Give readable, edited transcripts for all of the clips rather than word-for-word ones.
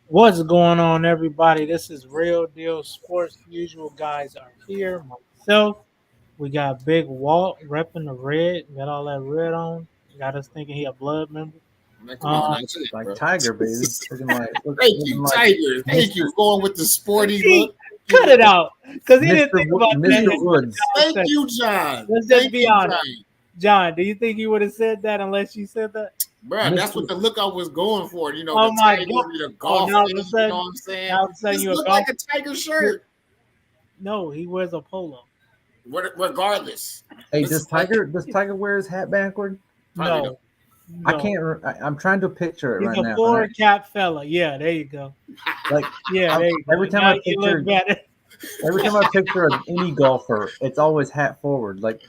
What's going on, everybody? This is Real Deal Sports. Usual guys are here. Myself, we got Big Walt repping the red. Got all that red on. Got us thinking he a blood member. Man, come on, like Tiger, baby. Thank you, Tiger. Thank you. Going with the sporty look. Cut it out, because he didn't think about Mr. that. Woods. Thank you, John. Let's just be honest. John, do you think he would have said that unless you said that? Bro, that's what the look I was going for. You know, oh the my Tiger, God. the golf now thing, all of a sudden, you know what I'm saying? Now all of a sudden This you look like a Tiger shirt. No, he wears a polo. Regardless. Hey, does Tiger wear his hat backward? No. I can't. I'm trying to picture it He's right now. He's a forward cap fella. Yeah, there you go. Like, yeah, there you go. Every time I picture any golfer, it's always hat forward. Like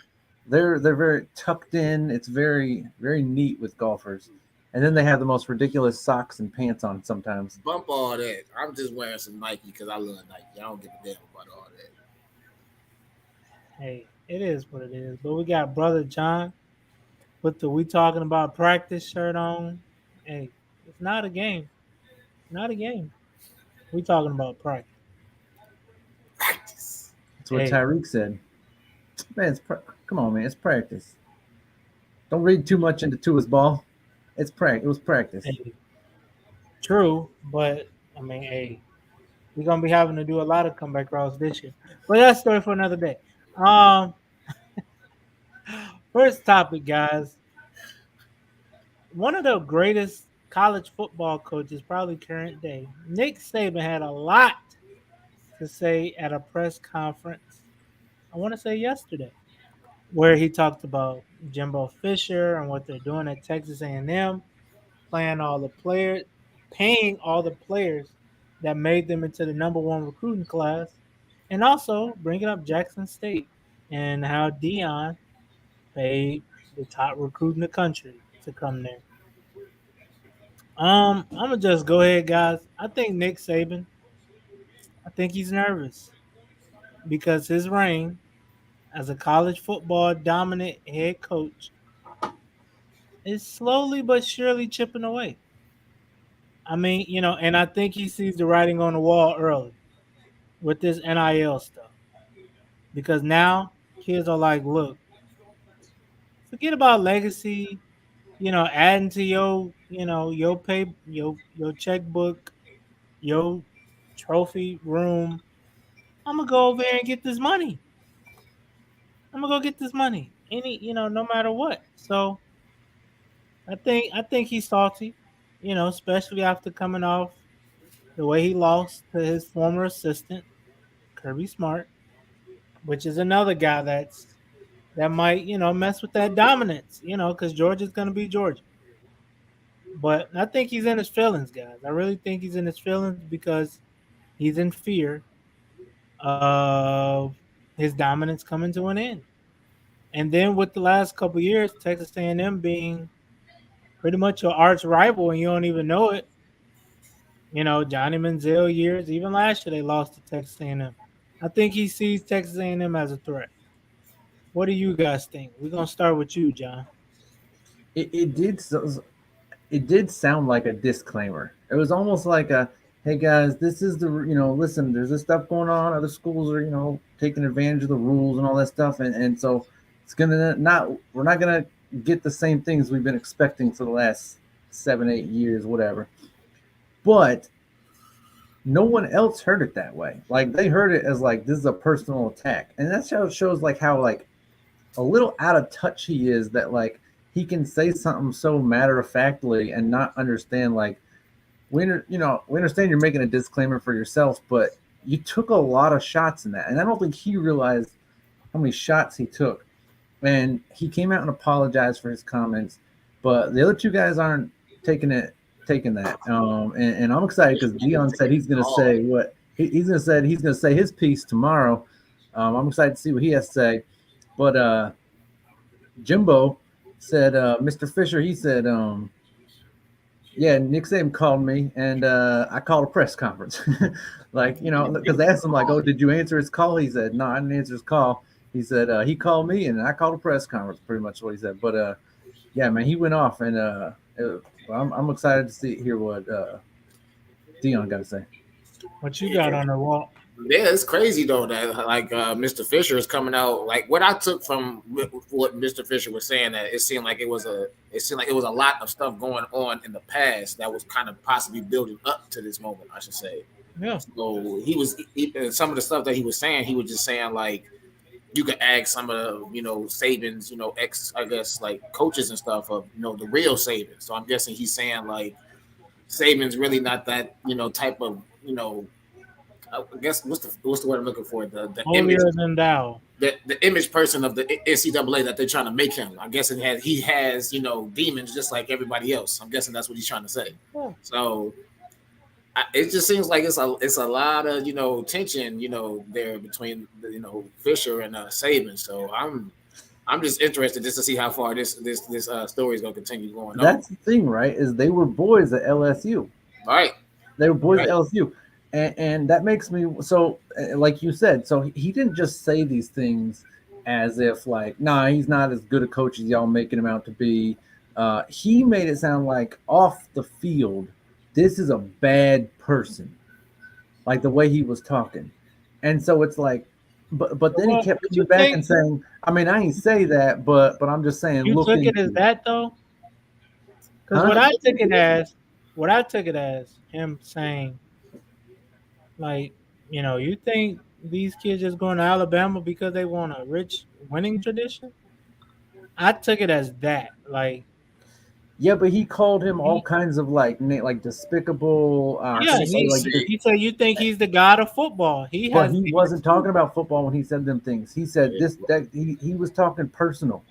they're very tucked in. It's very, very neat with golfers. And then they have the most ridiculous socks and pants on sometimes. Bump all that. I'm just wearing some Nike because I love Nike. I don't give a damn about all that. Hey, it is what it is. But we got Brother John with the We Talking About Practice shirt on. Hey, it's not a game. Not a game. We talking about practice. Practice. That's what Tyreek said. Man, come on, man. It's practice. Don't read too much into Tua's ball. It was practice. Hey, true, but I mean, hey, we're gonna be having to do a lot of comeback routes this year. But that's a story for another day. First topic, guys. One of the greatest college football coaches, probably current day, Nick Saban, had a lot to say at a press conference. I want to say yesterday, where he talked about Jimbo Fisher and what they're doing at Texas A&M, paying all the players that made them into the #1 recruiting class, and also bringing up Jackson State and how Deion paid the top recruit in the country to come there. I'm gonna just go ahead, guys. I think Nick Saban, I think he's nervous because his reign as a college football dominant head coach is slowly but surely chipping away. I mean, and I think he sees the writing on the wall early with this NIL stuff. Because now kids are like, look, forget about legacy, adding to your pay, your checkbook, your trophy room. I'm gonna go over there and get this money. No matter what. So I think he's salty, especially after coming off the way he lost to his former assistant, Kirby Smart, which is another guy that might, mess with that dominance, because Georgia's going to be Georgia. But I think he's in his feelings, guys. I really think he's in his feelings because he's in fear of his dominance coming to an end. And then with the last couple of years, Texas A&M being pretty much your arch rival and you don't even know it. Johnny Manziel years, even last year they lost to Texas A&M. I think he sees Texas A&M as a threat. What do you guys think? We're gonna start with you, John. It did sound like a disclaimer. It was almost like a, hey guys, this is the listen, there's this stuff going on. Other schools are taking advantage of the rules and all that stuff, and so we're not gonna get the same things we've been expecting for the last 7-8 years, whatever. But no one else heard it that way. Like they heard it as like this is a personal attack, and that shows like how like a little out of touch he is. That like he can say something so matter of factly and not understand. Like we understand you're making a disclaimer for yourself, but you took a lot of shots in that, and I don't think he realized how many shots he took. And he came out and apologized for his comments, but the other two guys aren't taking it taking that. And I'm excited because Dion said he's going to say what he's going to say. He's going to say his piece tomorrow. I'm excited to see what he has to say. But Jimbo said, Mr. Fisher, he said, yeah, Nick Saban called me and I called a press conference. Like, because they asked him, like, oh, did you answer his call? He said, no, I didn't answer his call. He said, he called me and I called a press conference, pretty much what he said. But yeah, man, he went off and I'm excited to hear what Dion got to say. What you got on the wall? Yeah, it's crazy though that like Mr. Fisher is coming out. Like what I took from what Mr. Fisher was saying, that it seemed like it was a lot of stuff going on in the past that was kind of possibly building up to this moment, I should say. Yeah. So some of the stuff that he was saying, he was just saying like you could ask some of the Saban's ex, I guess, like coaches and stuff of the real Saban. So I'm guessing he's saying like Saban's really not that type of I guess what's the word I'm looking for? The image, Holier than thou. the image person of the NCAA that they're trying to make him. I'm guessing he has demons just like everybody else. I'm guessing that's what he's trying to say. Yeah. So it just seems like it's a lot of tension there between Fisher and Saban. So I'm just interested just to see how far this story is going to continue going on. That's the thing, right? Is they were boys at LSU. Right. They were boys Right. at LSU. And that makes me so like you said, so he didn't just say these things as if like, nah, he's not as good a coach as y'all making him out to be. He made it sound like off the field, this is a bad person, like the way he was talking. And so it's like, but then he kept You coming back think and saying, I mean, I ain't say that, but I'm just saying, you look took it as into that though? Because Huh? what I took it as him saying, like, you think these kids just going to Alabama because they want a rich winning tradition? I took it as that. Like, Yeah, but he called him all he, kinds of like despicable, yeah, like he said you think he's the god of football. He but has he demons wasn't too. talking about football when he said them things. He said this that he was talking personal,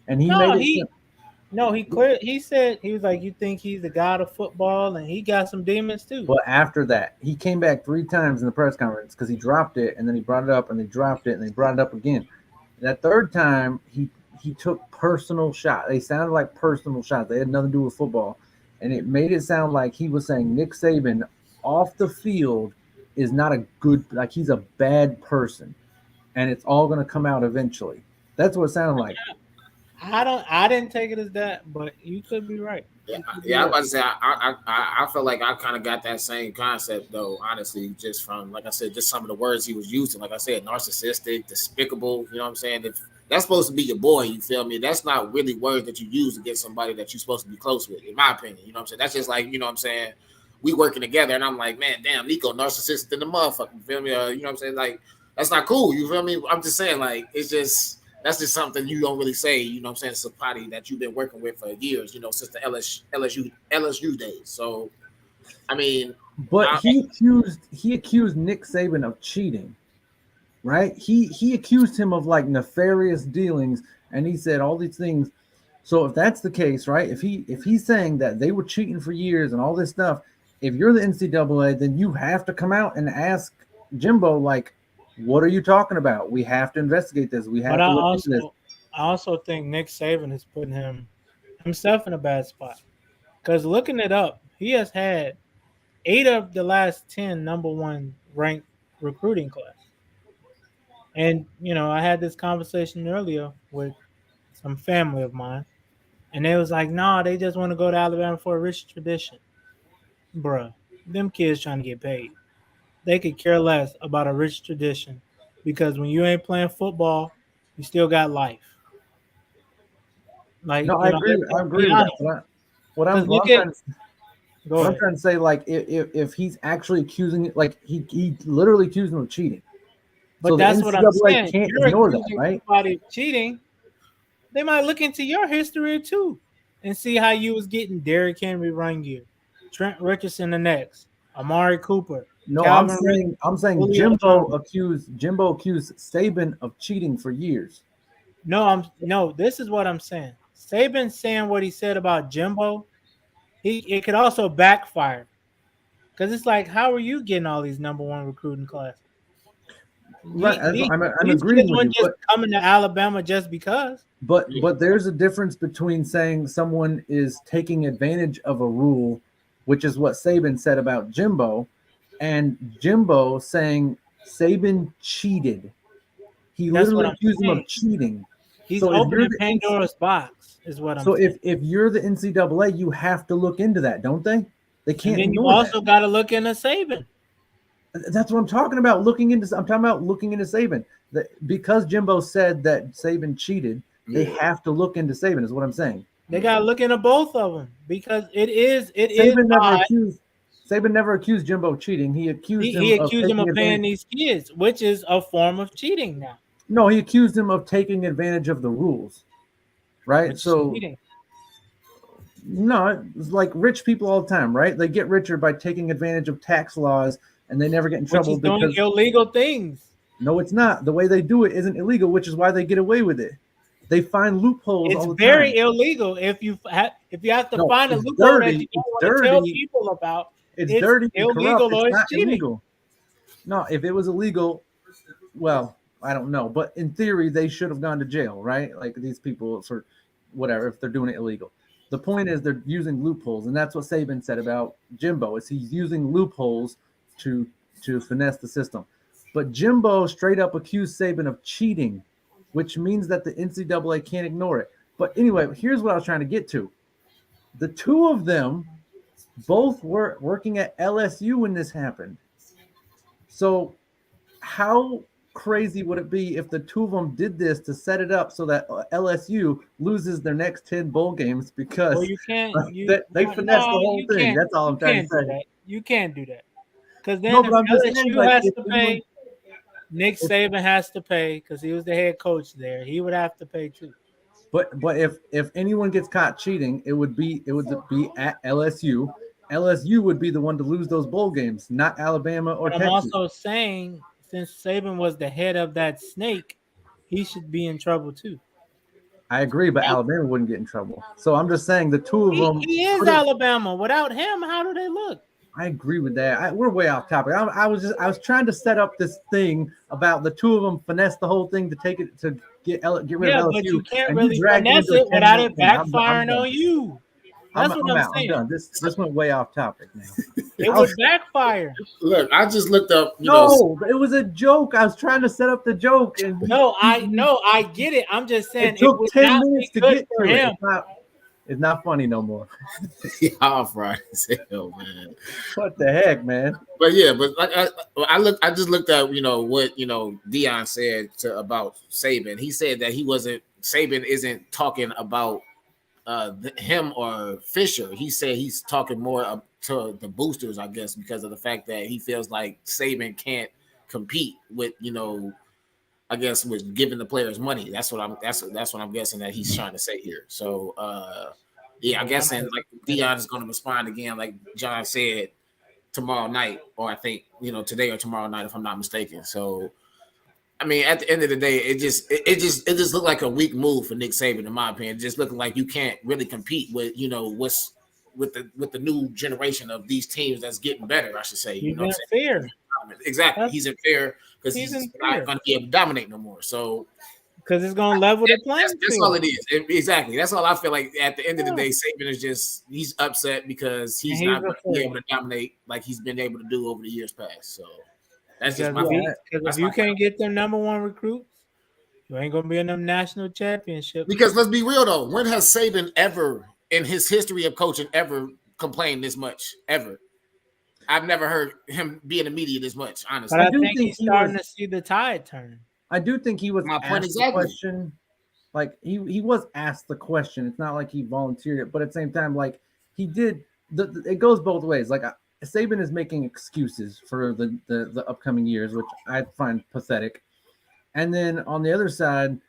and he made No, it. he no, he clear. He said he was like, you think he's the god of football, and he got some demons too. But after that, he came back 3 times in the press conference because he dropped it, and then he brought it up, and they dropped it, and they brought it up again. That third time, he took personal shots. They sounded like personal shots. They had nothing to do with football, and it made it sound like he was saying Nick Saban off the field is not a good, like he's a bad person, and it's all going to come out eventually. That's what it sounded like. I didn't take it as that, but you could be right. Yeah, You could be yeah. I was right. about to say I feel like I kind of got that same concept though. Honestly, just from like I said, just some of the words he was using. Like I said, narcissistic, despicable. You know what I'm saying? If that's supposed to be your boy, you feel me? That's not really words that you use against somebody that you're supposed to be close with, in my opinion. You know what I'm saying? That's just like what I'm saying. We working together, and I'm like, man, damn, Nico, narcissistic in the motherfucker. You feel me? You know what I'm saying? Like that's not cool. You feel me? I'm just saying, like it's just. That's just something you don't really say, what I'm saying? It's a party that you've been working with for years, since the LSU days. So, I mean, But I, he accused Nick Saban of cheating, right? He accused him of like nefarious dealings, and he said all these things. So if that's the case, right? If he's saying that they were cheating for years and all this stuff, if you're the NCAA, then you have to come out and ask Jimbo, like, what are you talking about? We have to investigate this. We But have to look into this. I also think Nick Saban is putting himself in a bad spot because looking it up, he has had 8 of the last 10 number one ranked recruiting class. And I had this conversation earlier with some family of mine, and they was like, "Nah, they just want to go to Alabama for a rich tradition, bruh. Them kids trying to get paid. They could care less about a rich tradition because when you ain't playing football, you still got life. Like No, I agree. let's I agree be with that. honest. But what Because I'm what look I'm at trying to go what I'm ahead. trying to say, like, if he's actually accusing, like, he literally accused him of cheating. So But the that's what I'm NCAA saying. can't You're ignore that, accusing right? somebody of cheating. They might look into your history too and see how you was getting Derrick Henry one year, Trent Richardson the next, Amari Cooper, No, I'm Calvin Ridley, saying I'm saying Julio Jimbo Jones. accused Saban of cheating for years. No, this is what I'm saying. Saban saying what he said about Jimbo. it could also backfire because it's like, how are you getting all these number one recruiting classes? Right. I'm These agreeing kids with weren't you, just coming to Alabama just because. Yeah. but there's a difference between saying someone is taking advantage of a rule, which is what Saban said about Jimbo, and Jimbo saying Saban cheated. He That's what literally I'm accused him saying. of cheating. He's So if you're opening Pandora's box, is what I'm so saying. if you're the NCAA, you have to look into that, don't they? They And can't then you ignore that. also got to look into Saban. That's what I'm talking about. I'm talking about looking into Saban. Because Jimbo said that Saban cheated, they Yeah. have to look into Saban. Is what I'm saying. They got to look into both of them because it is Saban never odd. accused Saban never accused Jimbo of cheating. He accused He him of accused him taking of paying advantage. these kids, which is a form of cheating now, No, he accused him of taking advantage of the rules. Right. which is So cheating. no, it's like rich people all the time, right? They get richer by taking advantage of tax laws and they never get in Which trouble is doing because illegal things. no, it's not. The way they do it isn't illegal, which is why they get away with it. They find loopholes It's all the time. very illegal if you have to No, find a it's loophole that dirty. you don't It's want to tell dirty. people about. It's It's dirty and corrupt. illegal It's or it's not cheating. illegal. No, if it was illegal, well, I don't know. But in theory, they should have gone to jail, right? Like these people for whatever, if they're doing it illegal. The point is they're using loopholes, and that's what Saban said about Jimbo, is he's using loopholes to finesse the system. But Jimbo straight up accused Saban of cheating, which means that the NCAA can't ignore it. But anyway, here's what I was trying to get to. The two of them both were working at LSU when this happened. So how crazy would it be if the two of them did this to set it up so that LSU loses their next 10 bowl games Well, because you can't. You they no, finessed the whole you thing? can't. That's all You I'm trying to can't do say. that. You can't do that because No, then if but I'm just saying, LSU like, has if to anyone, pay, Nick Saban has to pay because he was the head coach there. He would have to pay too. but if anyone gets caught cheating, it would be at LSU. LSU would be the one to lose those bowl games, not Alabama or But I'm Texas. also saying, since Saban was the head of that snake, he should be in trouble too. I agree, but Alabama wouldn't get in trouble. So I'm just saying the two of them He is could have. Alabama. Without him, how do they look? I agree with that. We're way off topic. I was trying to set up this thing about the two of them finesse the whole thing to take it to get rid of Yeah, but LSU, you can't and you really dragged it finesse into a it 10 without minute it thing. I'm backfiring done. on you. That's what I'm I'm out. I'm saying. done. This went way off topic now. It would backfire. Look, I just looked up. No, it was a joke. I was trying to set up the joke, and No, I get it. I'm just saying it it took would 10 not minutes be to good get for to it. him. It's not funny no more. y'all fried as hell, man. What the heck, man? But yeah, but like I just looked at what Dion said about Saban. He said that Saban isn't talking about him or Fisher. He said he's talking more to the boosters, I guess, because of the fact that he feels like Saban can't compete with I guess with giving the players money. That's what I'm guessing that he's trying to say here. So yeah, I guess and like Dion is going to respond again, like John said, tomorrow night, or I think today or tomorrow night, if I'm not mistaken. So I mean, at the end of the day, it just looked like a weak move for Nick Saban, in my opinion. It just looking like you can't really compete with what's with the new generation of these teams that's getting better. I should say, He's what I'm in saying? fear. Exactly, he's in fear because He's he's in not fear going to be able to dominate no more. So because it's gonna level the playing that's all field. it is. Exactly, that's all I feel like. At the end of the Yeah. day, Saban is he's upset because And he's he's not going to be afraid able to dominate like he's been able to do over the years past. So that's just because my if you can't get them number one recruits, you ain't gonna be in them national championships. because let's be real though, when has Saban ever in his history of coaching ever complained this much? Ever? I've never heard him be in the media this much, But honestly. I do think think he's he starting was. to see the tide turn. I do think he was My point asked the exactly. question. Like he was asked the question. It's not like he volunteered it, but at the same time, like he did. It goes both ways. Like Saban is making excuses for the upcoming years, which I find pathetic. And then on the other side,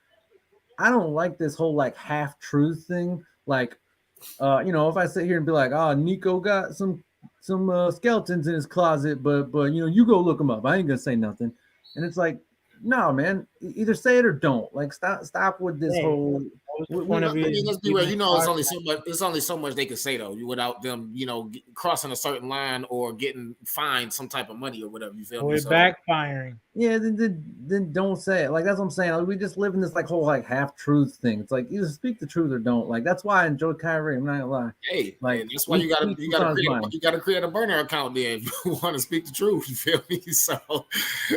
I don't like this whole like half truth thing. Like, if I sit here and be like, "Oh, Nico got some skeletons in his closet," but you go look them up. I ain't gonna say nothing. And it's like, no, man, either say it or don't. Like, stop with this Hey, whole What's the we point I of mean, even let's be real. even You know, it's starting? only so much. It's only so much they can say though, without them, crossing a certain line or getting fined some type of money or whatever. You feel Or me? it So, backfiring? Yeah, then don't say it. Like that's what I'm saying. Like, we just live in this like whole like half truth thing. It's like either speak the truth or don't. Like that's why I enjoy Kyrie. I'm not gonna lie. hey, Like and that's why he speaks you what's gotta on his create mind. a burner account there if you want to speak the truth. You feel me? So,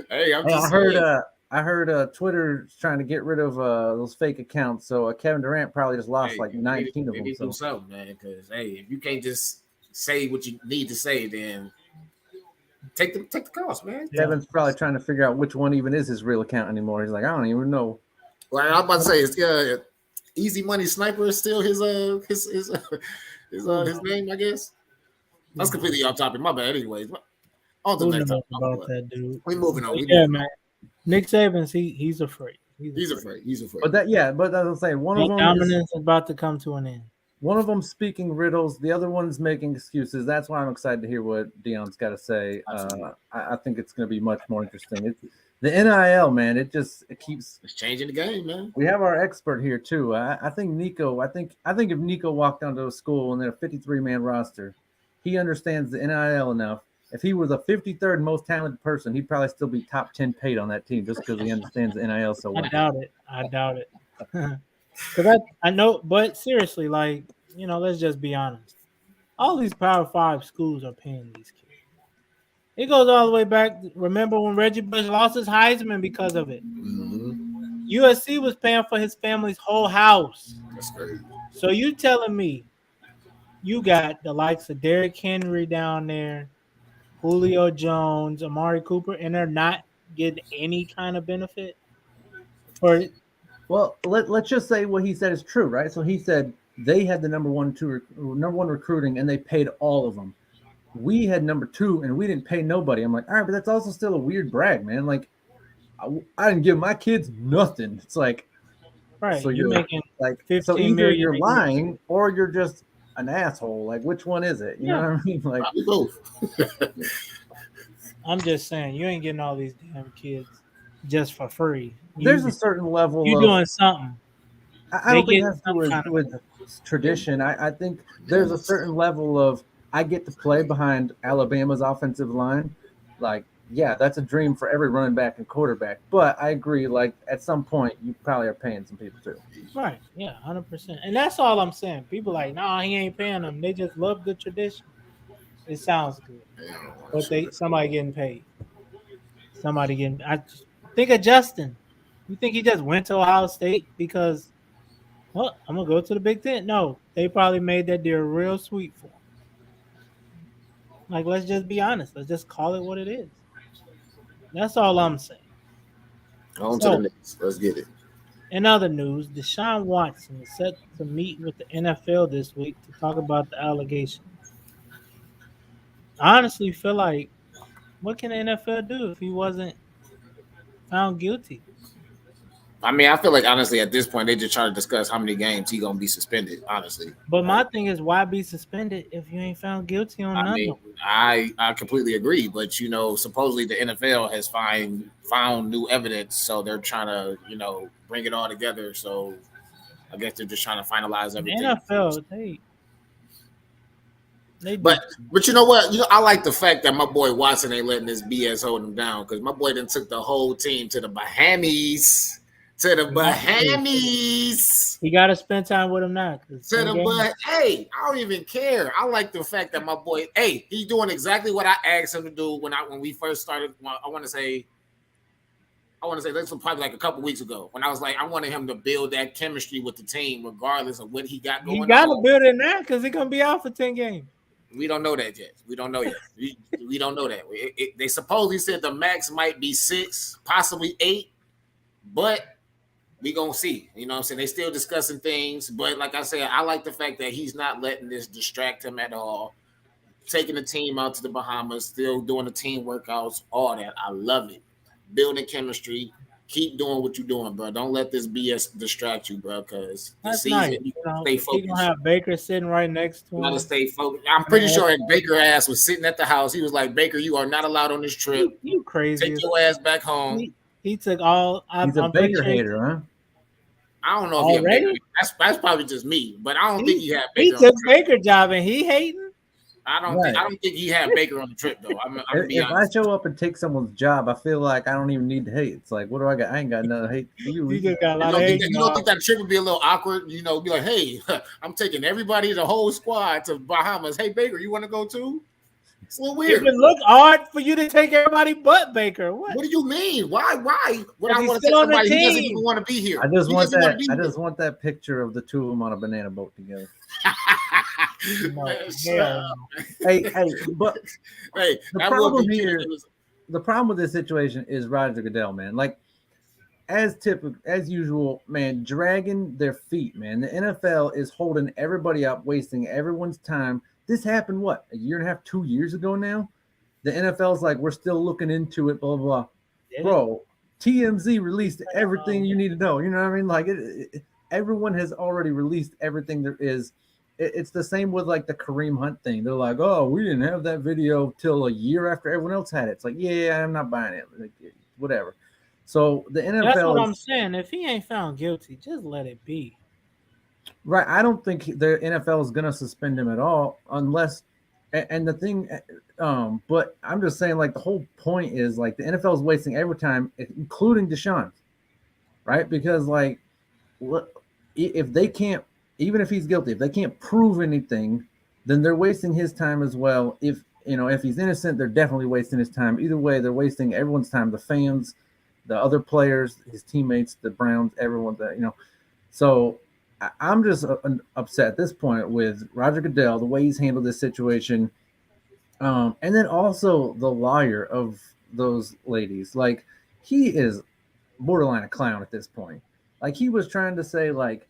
hey, I'm Hey, just saying. I heard Twitter's trying to get rid of those fake accounts. So Kevin Durant probably just lost Hey, like 19 of they them. need to do So something, man. Because hey, if you can't just say what you need to say, then take the cost, man. Yeah. Kevin's probably trying to figure out which one even is his real account anymore. He's like, I don't even know. Well, I was about to say, Easy Money Sniper is still Who his knows? name, I guess. Who That's knows? completely off topic. My bad. Anyways, on to the Who next knows topic. My about bad. that dude? We moving on. But We yeah, moving on. man. Nick Saban's he's afraid. He's He's afraid. afraid. He's afraid. But that yeah, but as I'm saying, That dominance is about to come to an end. one of them speaking riddles, the other one's making excuses. That's why I'm excited to hear what Dion's got to say. Absolutely. I think it's going to be much more interesting. It's the NIL, man. It keeps. It's changing the game, man. We have our expert here too. I think Nico. I think if Nico walked onto a school and they're a 53-man roster, he understands the NIL enough. If he was a 53rd most talented person, he'd probably still be top 10 paid on that team just because he understands the NIL so I well. doubt it. I doubt it. Because I know, but seriously, like, let's just be honest. All these Power Five schools are paying these kids. It goes all the way back. Remember when Reggie Bush lost his Heisman because of it? Mm-hmm. USC was paying for his family's whole house. That's crazy. So you telling me you got the likes of Derrick Henry down there, Julio Jones, Amari Cooper, and they're not getting any kind of benefit for Well, let's just say what he said is true, right? So he said they had the number one recruiting, and they paid all of them. We had number two, and we didn't pay nobody. I'm like, all right, but that's also still a weird brag, man. Like, I didn't give my kids nothing. It's like, right. so You're you're making like, so 15 either million you're a year. lying or you're just an asshole. Like, which one is it? You know Yeah, what I mean? Like, Probably both. I'm just saying you ain't getting all these damn kids just for free. there's a certain level You of doing something. I They don't think get it has to do some kind of with benefit. tradition. I think there's a certain level of I get to play behind Alabama's offensive line. Like, yeah, that's a dream for every running back and quarterback. But I agree, like at some point you probably are paying some people too. Right. Yeah, 100%. And that's all I'm saying. People like, nah, he ain't paying them. They just love the tradition. It sounds good. Yeah, But somebody getting paid. Somebody getting I think of Justin. You think he just went to Ohio State because well, I'm gonna go to the Big Ten? No, they probably made that deal real sweet for him. Like, let's just be honest. Let's just call it what it is. That's all I'm saying. on to the So, next. Let's get it. in other news, Deshaun Watson is set to meet with the NFL this week to talk about the allegations. I honestly feel like what can the NFL do if he wasn't found guilty? I mean, I feel like honestly at this point they just trying to discuss how many games he gonna be suspended. Honestly, But my thing is, why be suspended if you ain't found guilty on I none mean, of them? I completely agree. But supposedly the NFL has found new evidence, so they're trying to bring it all together. So I guess they're just trying to finalize The everything. NFL, they do. But you know what? I like the fact that my boy Watson ain't letting this BS hold him down because my boy then took the whole team to the Bahamas. To the Bahamas. He got to spend time with him now. Hey, I don't even care. I like the fact that my boy, hey, he's doing exactly what I asked him to do when we first started. I want to say this was probably like a couple weeks ago when I was like, I wanted him to build that chemistry with the team, regardless of what he got going He got to on. build it now because he's gonna be out for 10 games. We don't know that yet. We don't know yet. we don't know that. They supposedly said the max might be 6, possibly 8, but we gonna see. You know what I'm saying? They still discussing things, but like I said, I like the fact that he's not letting this distract him at all. Taking the team out to the Bahamas, still doing the team workouts, all that. I love it. Building chemistry. Keep doing what you're doing, bro. Don't let this BS distract you, bro. Because the That's season, nice. you You stay he gonna focused. have Baker sitting right next to You gotta him. stay focused. I'm pretty sure Baker ass was sitting at the house. He was like, Baker, you are not allowed on this trip. You crazy? Take your ass back home. He took all. He's a I'm pretty Baker sure. hater, huh? I don't know if he had Baker. Already? That's probably just me, but I don't think He, he had he Baker on took the trip. Baker job and he hating. Right. I don't think he had Baker on the trip though. I'm gonna be If I honest. show up and take someone's job, I feel like I don't even need to hate. It's like, what do I got? I ain't got nothing to hate for you. You just got a lot of hate. You don't think that trip would be a little awkward? You know, be like, hey, I'm taking everybody, the whole squad to Bahamas. Hey Baker, you want to go too? It's a little It weird. would look hard for you to take everybody but Baker. What? What do you mean? Why? Would I He's want to still take on the somebody who doesn't team. even want to be here? I just He want doesn't want that. to be I here. just want that picture of the two of them on a banana boat together. No, Man, hell no. Hey, but hey, the that would problem be here, cute. the problem with this situation is Roger Goodell, man. Like as usual, man, dragging their feet, man. The NFL is holding everybody up, wasting everyone's time. This happened what, a year and a half, 2 years ago now? The NFL's like, we're still looking into it, blah blah blah. Yeah. Bro, TMZ released everything you need to know. You know what I mean? Like everyone has already released everything there is. It's the same with like the Kareem Hunt thing. They're like, oh, we didn't have that video till a year after everyone else had it. It's like, yeah, I'm not buying it. Like, whatever. So the That's what NFL I'm is saying. If he ain't found guilty, just let it be. right. I don't think the NFL is going to suspend him at all unless. And the thing, but I'm just saying, like the whole point is like the NFL is wasting every time, including DESHAUN, right? Because like, if they can't, even if he's guilty, if they can't prove anything, then they're wasting his time as well. If he's innocent, they're definitely wasting his time. Either way, they're wasting everyone's time. The fans, the other players, his teammates, the Browns, everyone that. So I'm just upset at this point with Roger Goodell, the way he's handled this situation, and then also the lawyer of those ladies. Like he is borderline a clown at this point. Like he was trying to say like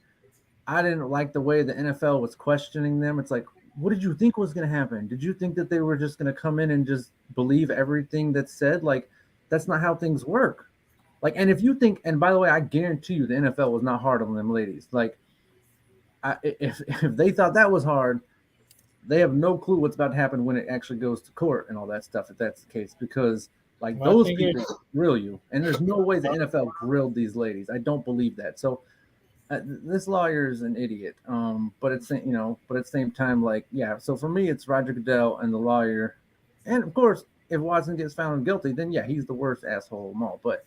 I didn't like the way the NFL was questioning them. It's like, what did you think was going to happen? Did you think that they were just going to come in and just believe everything that's said? Like that's not how things work. Like, and if you think, and by the way, I guarantee you the NFL was not hard on them ladies. Like, if they thought that was hard, they have no clue what's about to happen when it actually goes to court and all that stuff. If that's the case, because like Well, I those think people grill you, and there's no way the NFL grilled these ladies. I don't believe that. So this lawyer is an idiot. But it's but at the same time, like yeah. So for me, it's Roger Goodell and the lawyer, and of course, if Watson gets found guilty, then yeah, he's the worst asshole of them all. But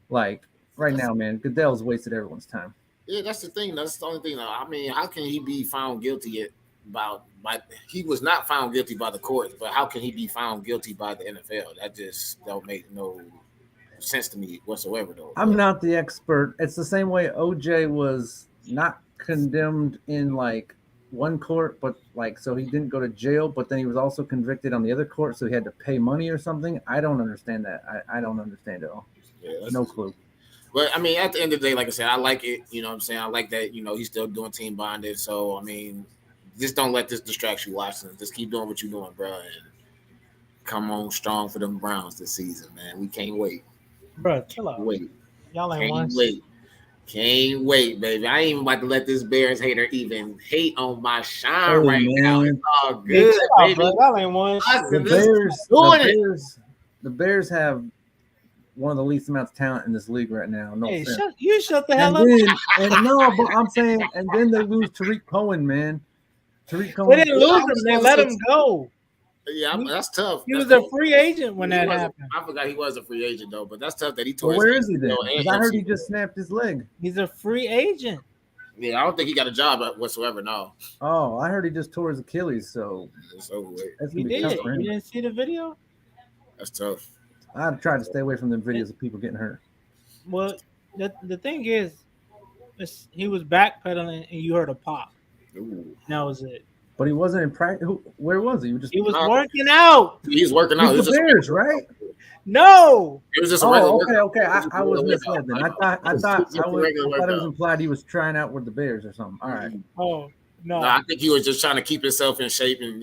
like right now, man, Goodell's wasted everyone's time. Yeah, that's the thing. That's the only thing. I mean, how can he be found guilty by he was not found guilty by the courts, but how can he be found guilty by the NFL? That just don't make no sense to me whatsoever, though. I'm not the expert. It's the same way OJ was not condemned in like one court, but like so he didn't go to jail, but then he was also convicted on the other court, so he had to pay money or something. I don't understand that. I don't understand it all. Yeah, No clue. But I mean, at the end of the day, like I said, I like it. You know what I'm saying? I like that, he's still doing team bonded. So, I mean, just don't let this distract you, Watson. Just keep doing what you're doing, bro. And come on strong for them Browns this season, man. We can't wait. Bro, chill out. Wait. Y'all ain't Can't won. wait. Can't wait, baby. I ain't even about to let this Bears hater even hate on my shine right now. It's all good, chill out, baby. bro. Y'all ain't won. The Bears have one of the least amounts of talent in this league right now. No Hey, offense. shut the hell And up. then, and no, but I'm saying, and then they lose Tariq Cohen, man. Tariq They Cohen. didn't lose him. They let him go. Yeah, that's tough. He That's was a tough. free agent when He that wasn't- happened. I forgot he was a free agent though, but that's tough that he tore. Well, his where is he then? ACL Because and I heard he MCL. just snapped his leg. He's a free agent. Yeah, I don't think he got a job whatsoever. No, Oh, I heard he just tore his Achilles. So it's over with. that's He gonna be did. tough for You him. didn't see the video? That's tough. I'd try to stay away from them videos of people getting hurt. Well, the thing is, he was backpedaling and you heard a pop. Ooh. That was it. But he wasn't in practice. Where was he? He was Nah. working out. He's working out. It was The just, Bears, right? No. it was just a regular. Oh, okay, workout. okay. It was just I a was regular misled then. workout. I It was thought just a regular it was workout. implied he was trying out with the Bears or something. All right. Oh, no. No, I think he was just trying to keep himself in shape and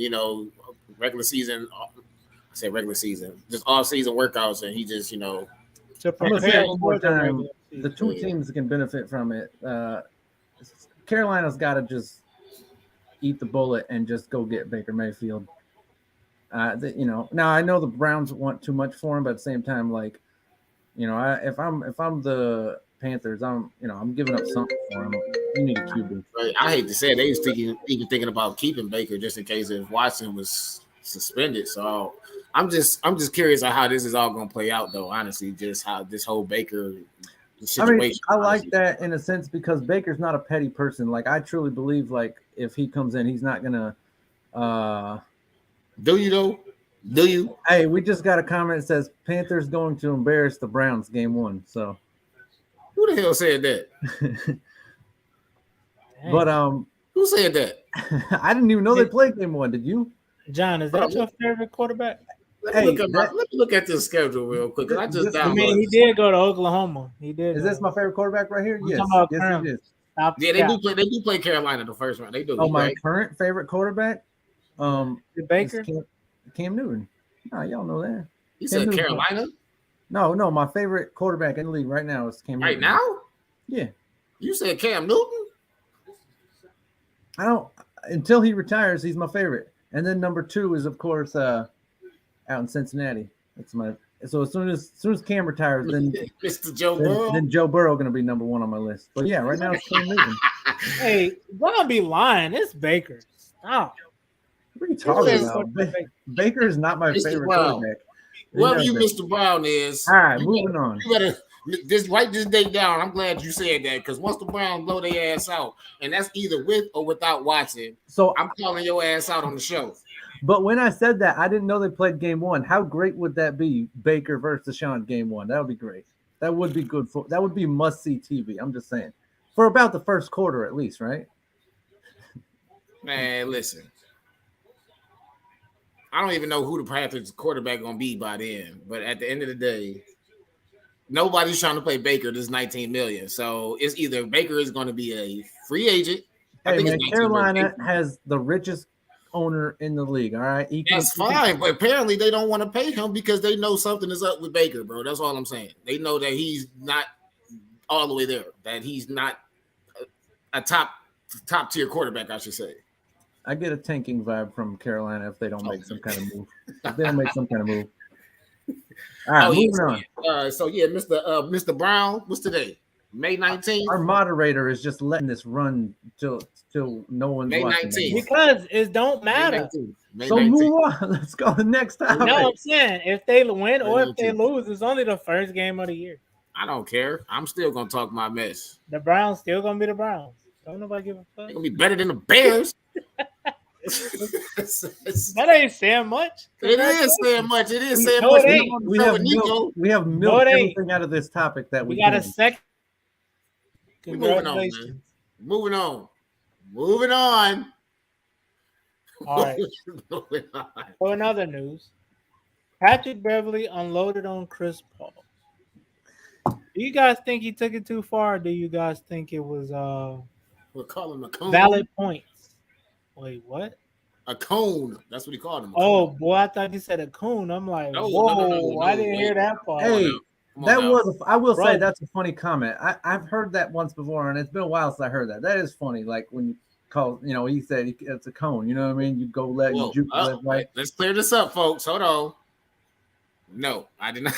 regular season. I say regular season, just off season workouts, and he just To I'm gonna say prepare it one more for the time. regular The season. two teams that can benefit from it. Carolina's got to just eat the bullet and just go get Baker Mayfield. Now I know the Browns want too much for him, but at the same time, like, if I'm Panthers. I'm giving up something for him. You need a QB. Right. I hate to say it, they was even thinking about keeping Baker just in case if Watson was suspended. So I'm just curious on how this is all going to play out, though. Honestly, just how this whole Baker situation. I like honestly. that in a sense because Baker's not a petty person. Like I truly believe, like if he comes in, he's not gonna. Do you though? Do you? Hey, we just got a comment that says Panthers going to embarrass the Browns game 1. So, Who the hell said that? but Who said that? I didn't even know they played game 1. Did you? John, is that your favorite quarterback? Let me look at this schedule real quick. I just I downloaded. mean, he did go to Oklahoma. He did. Is this my favorite quarterback right here? Yes, yes, it is. Yeah, they do play. They do play Carolina the first round. They do. Oh, my current favorite quarterback, Baker, Cam Newton. Oh, y'all know that. You said Carolina? No. My favorite quarterback in the league right now is Cam Newton. Right now? Yeah. You said Cam Newton? I don't until he retires. He's my favorite, and then number 2 is of course out in Cincinnati. That's my. So as soon as Cam retires, then Mr. Joe Burrow. Then Joe Burrow going to be number 1 on my list. But yeah, right now it's Cam Newton. Hey, don't be lying. It's Baker. Stop. What are you talking about? Baker is not my favorite quarterback. Whoever you, Mr. Brown, is. All right, moving on. You better write this date down. I'm glad you said that because once the Browns blow their ass out, and that's either with or without Watson, so I'm calling your ass out on the show. But when I said that, I didn't know they played game 1. How great would that be? Baker versus DESHAUN game 1. That would be great. That would be good for. That would be must see TV. I'm just saying, for about the first quarter at least, right? Man, listen. I don't even know who the Panthers quarterback gonna be by then. But at the end of the day, nobody's trying to play Baker. This $19 million. So it's either Baker is going to be a free agent. Hey, man, Carolina has the richest owner in the league. All right, that's fine. But apparently they don't want to pay him because they know something is up with Baker, bro. That's all I'm saying. They know that he's not all the way there. That he's not a top tier quarterback, I should say. I get a tanking vibe from Carolina if they don't make some kind of move. If they don't make some kind of move. All right, moving on. So yeah, Mr. Brown, what's today? May 19th. Our moderator is just letting this run till no one's May watching. 19th. Because it don't matter. May 19th. Move on. Let's go to the next topic. You know what I'm saying? If they win or if they lose, it's only the first game of the year. I don't care. I'm still gonna talk my mess. The Browns still gonna be the Browns. Don't nobody give a fuck. They're gonna be better than the Bears. That ain't saying much. It is saying much. It is saying much. We have milked everything out of this topic that we got a second. Congratulations. Moving on. All right. For another news, Patrick Beverley unloaded on Chris Paul. Do you guys think he took it too far? Or do you guys think it was we'll call him a cone. Valid points? Wait, what? A cone. That's what he called him. Oh boy, I thought you said a coon. I'm like, whoa, I didn't hear that part. Hey, that was. I will say that's a funny comment. I've heard that once before, and it's been a while since I heard that. That is funny. Like when you call, he said it's a cone. You know what I mean? You go you juke left, right. Let's clear this up, folks. Hold on. No, I did not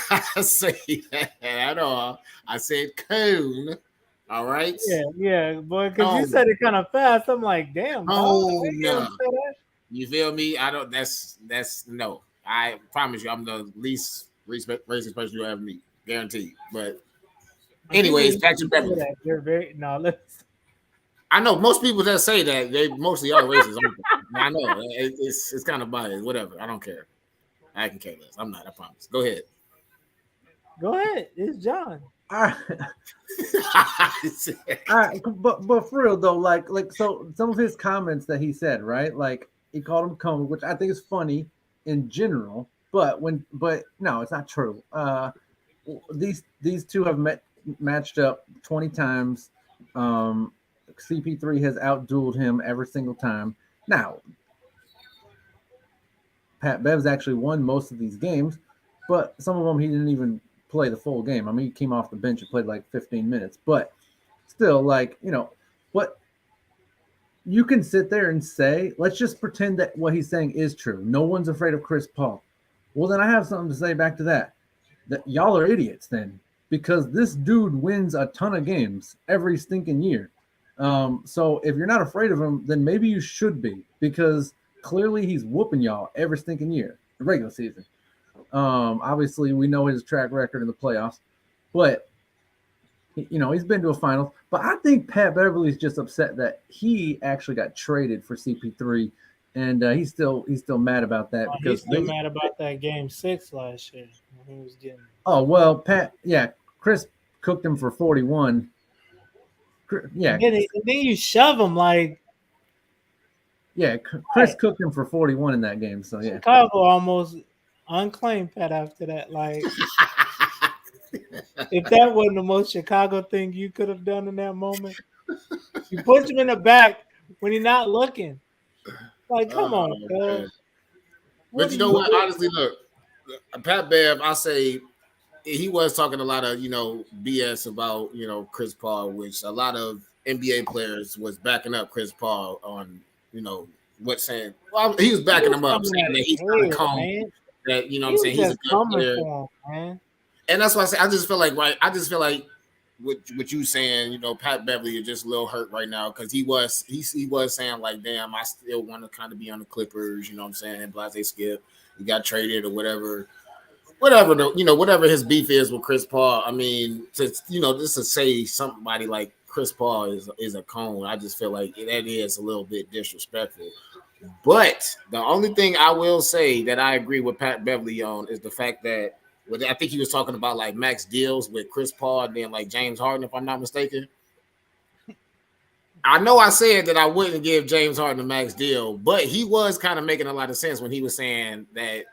say that at all. I said cone. All right. Yeah, boy, because you said it kind of fast. I'm like, damn. Oh no. You feel me? I don't. That's no. I promise you, I'm the least racist person you'll ever meet, guaranteed. But anyways, Patrick Beverley. You're very let's. I know most people that say that they mostly are racist. I know it's kind of biased. Whatever. I don't care. I can care less. I'm not. I promise. Go ahead. Go ahead. It's John. All right. All right, but for real though, like so some of his comments that he said, right? Like he called him cone, which I think is funny in general, but no, it's not true. These two have matched up 20 times. CP3 has outdueled him every single time. Now, Pat Bev's actually won most of these games, but some of them he didn't even play the full game. I mean, he came off the bench and played like 15 minutes, but still, like, what you can sit there and say, let's just pretend that what he's saying is true. No one's afraid of Chris Paul. Well, then I have something to say back to that. That y'all are idiots then. because this dude wins a ton of games every stinking year. So if you're not afraid of him, then maybe you should be, because clearly he's whooping y'all every stinking year, the regular season. Obviously, we know his track record in the playoffs, but he's been to a finals. But I think Pat Beverly's just upset that he actually got traded for CP3, and he's still mad about that He's because still mad about that game 6 last year when he was getting. oh well, Chris cooked him for 41. Yeah, And then you shove him like. yeah, Chris cooked him for 41 in that game. So yeah, Chicago almost unclaimed Pat after that. Like, if that wasn't the most Chicago thing you could have done in that moment, you push him in the back when he's not looking. Like, come on, man. cuz. But you know what? Honestly, look, Pat Bev, I say he was talking a lot of BS about Chris Paul, which a lot of NBA players was backing up Chris Paul on what saying. Well, he was backing him up, saying that he's kind of calm. That what I'm saying, he's a good player. Man. And that's why I say I just feel like what you saying, Pat Beverly is just a little hurt right now because he was saying like, damn, I still want to kind of be on the Clippers, you know what I'm saying, and Blase Skip, he got traded or whatever whatever his beef is with Chris Paul. I mean, just to say somebody like Chris Paul is a cone, I just feel like that is a little bit disrespectful. But the only thing I will say that I agree with Pat Beverly on is the fact that I think he was talking about like max deals with Chris Paul and then like James Harden, if I'm not mistaken. I know I said that I wouldn't give James Harden a max deal, but he was kind of making a lot of sense when he was saying that,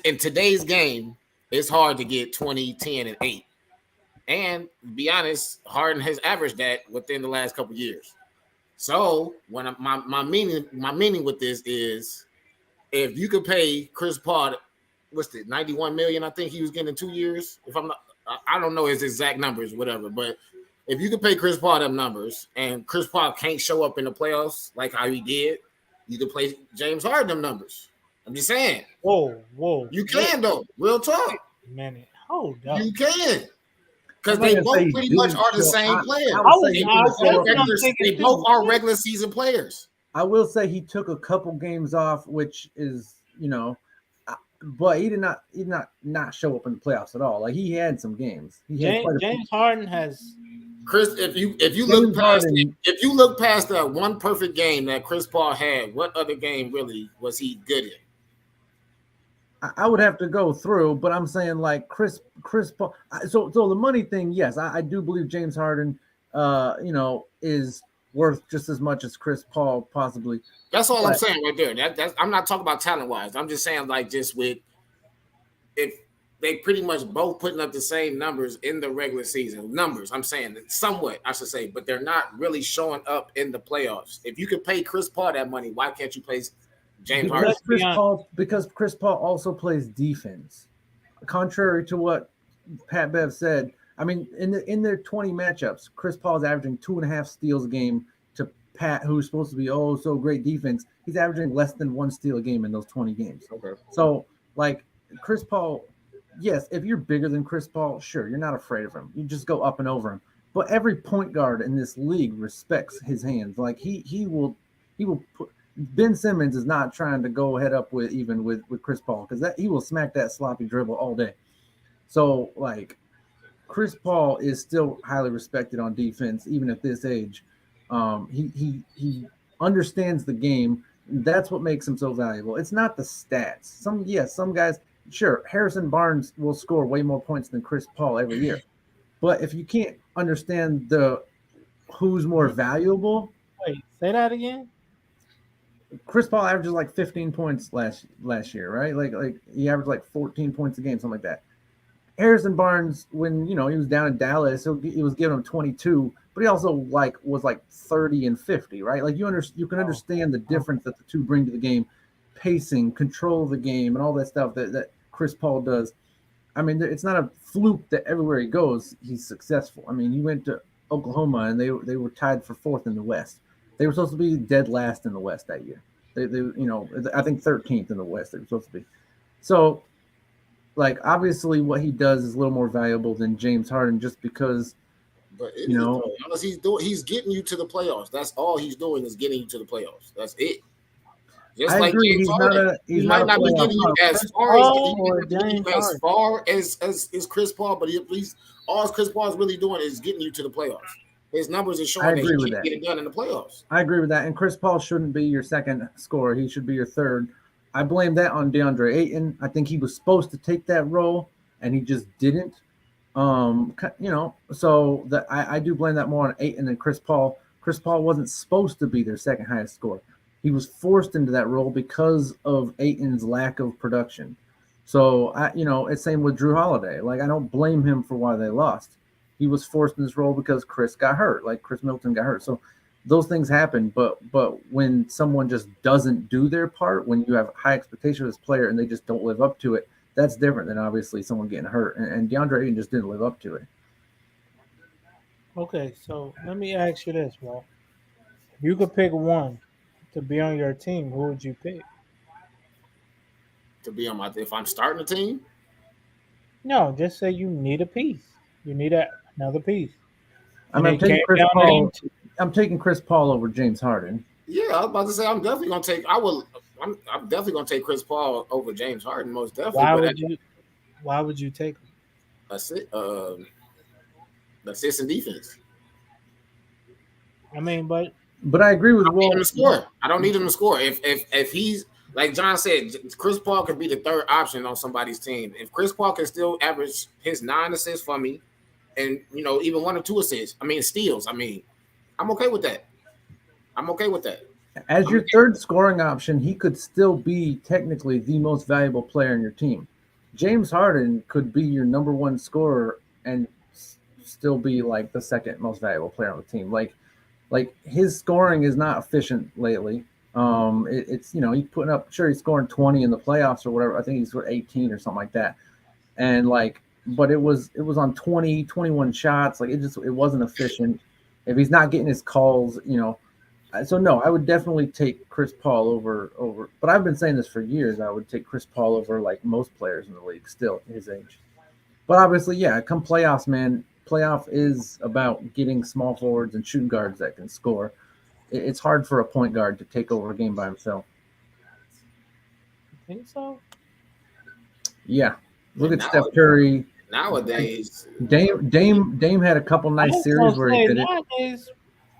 in today's game, it's hard to get 20, 10, and 8. And to be honest, Harden has averaged that within the last couple of years. So when my meaning with this is, if you could pay Chris Paul, what's it, 91 million? I think he was getting in 2 years. If I'm not, I don't know his exact numbers, whatever. But if you could pay Chris Paul them numbers, and Chris Paul can't show up in the playoffs like how he did, you could play James Harden them numbers. I'm just saying. Whoa. You can though. Real talk. Wait a minute. Hold up. You can. Because they both pretty much are the same players. They both are regular season players. I will say he took a couple games off, which is, but he did not show up in the playoffs at all. Like he had some games. James Harden has. Chris, if you look past that one perfect game that Chris Paul had, what other game really was he good in? I would have to go through, but I'm saying like Chris Paul. So the money thing, yes, I do believe James Harden, is worth just as much as Chris Paul possibly. That's all I'm saying right there. That's I'm not talking about talent wise. I'm just saying like just with if they pretty much both putting up the same numbers in the regular season. Numbers, I'm saying somewhat, I should say, but they're not really showing up in the playoffs. If you could pay Chris Paul that money, why can't you pay James Harden? Because Chris Paul also plays defense. Contrary to what Pat Bev said, I mean, in their 20 matchups, Chris Paul is averaging 2.5 steals a game to Pat, who's supposed to be so great defense. He's averaging less than 1 steal a game in those 20 games. Okay. So like Chris Paul, yes, if you're bigger than Chris Paul, sure, you're not afraid of him. You just go up and over him. But every point guard in this league respects his hands. Like he will put. Ben Simmons is not trying to go head up with Chris Paul because he will smack that sloppy dribble all day. So like Chris Paul is still highly respected on defense even at this age. He understands the game. That's what makes him so valuable. It's not the stats. Some guys, sure, Harrison Barnes will score way more points than Chris Paul every year. But if you can't understand the who's more valuable, wait, say that again. Chris Paul averages like 15 points last year, right? Like he averaged like 14 points a game, something like that. Harrison Barnes, when he was down in Dallas, he was giving him 22, but he also was 30 and 50, right? Like you can understand the difference that the two bring to the game, pacing, control of the game, and all that stuff that Chris Paul does. I mean, it's not a fluke that everywhere he goes, he's successful. I mean, he went to Oklahoma and they were tied for 4th in the West. They were supposed to be dead last in the West that year. They I think 13th in the West they were supposed to be. So like obviously what he does is a little more valuable than James Harden just because But it you is know though. Unless he's getting you to the playoffs. That's all he's doing is getting you to the playoffs. That's it. Just I like agree James Harden, he's he not a might not be playoff. getting you as Chris far as he Paul might or not be getting James you as Harden? far as Chris Paul, but at least all Chris Paul is really doing is getting you to the playoffs. His numbers are I showing that he agree with can that. get it done in the playoffs. I agree with that. And Chris Paul shouldn't be your second scorer. He should be your third. I blame that on DeAndre Ayton. I think he was supposed to take that role and he just didn't. So that I do blame that more on Ayton than Chris Paul. Chris Paul wasn't supposed to be their second highest scorer. He was forced into that role because of Ayton's lack of production. So it's same with Drew Holiday. Like I don't blame him for why they lost. He was forced in this role because Chris got hurt, like Chris Middleton got hurt. So those things happen, but when someone just doesn't do their part, when you have high expectations of this player and they just don't live up to it, that's different than obviously someone getting hurt. And DeAndre Ayton just didn't live up to it. Okay, so let me ask you this, Walt. If you could pick one to be on your team, who would you pick? To be on my, if I'm starting a team, No, just say you need a piece. You need another piece, I and mean, it came down to them two. I'm taking Chris Paul over James Harden. yeah, I was about to say I'm definitely gonna take. I will. I'm definitely gonna take Chris Paul over James Harden, most definitely. Why But would you? Why would you take them? assi- uh, assist and defense. I mean, but But I agree with I need him Walt. to score. I don't need him to score. If he's like John said, Chris Paul can be the third option on somebody's team. If Chris Paul can still average his 9 assists for me, and even 1 or 2 assists, I mean steals. I mean, I'm okay with that. I'm okay with that. As I'm your third scoring option, he could still be technically the most valuable player in your team. James Harden could be your number one scorer and still be like the second most valuable player on the team. Like his scoring is not efficient lately. It's he's putting up, sure, he's scoring 20 in the playoffs or whatever. I think he's scored 18 or something like that. And like, but it was on 20, 21 shots. Like it wasn't efficient. If he's not getting his calls, so no, I would definitely take Chris Paul over. But I've been saying this for years. I would take Chris Paul over like most players in the league still at his age. But obviously, yeah, come playoffs, man. Playoff is about getting small forwards and shooting guards that can score. It's hard for a point guard to take over a game by himself. I think so. Yeah, look and at now Steph Curry. nowadays, Dame had a couple I nice was series gonna where he say did it. nowadays,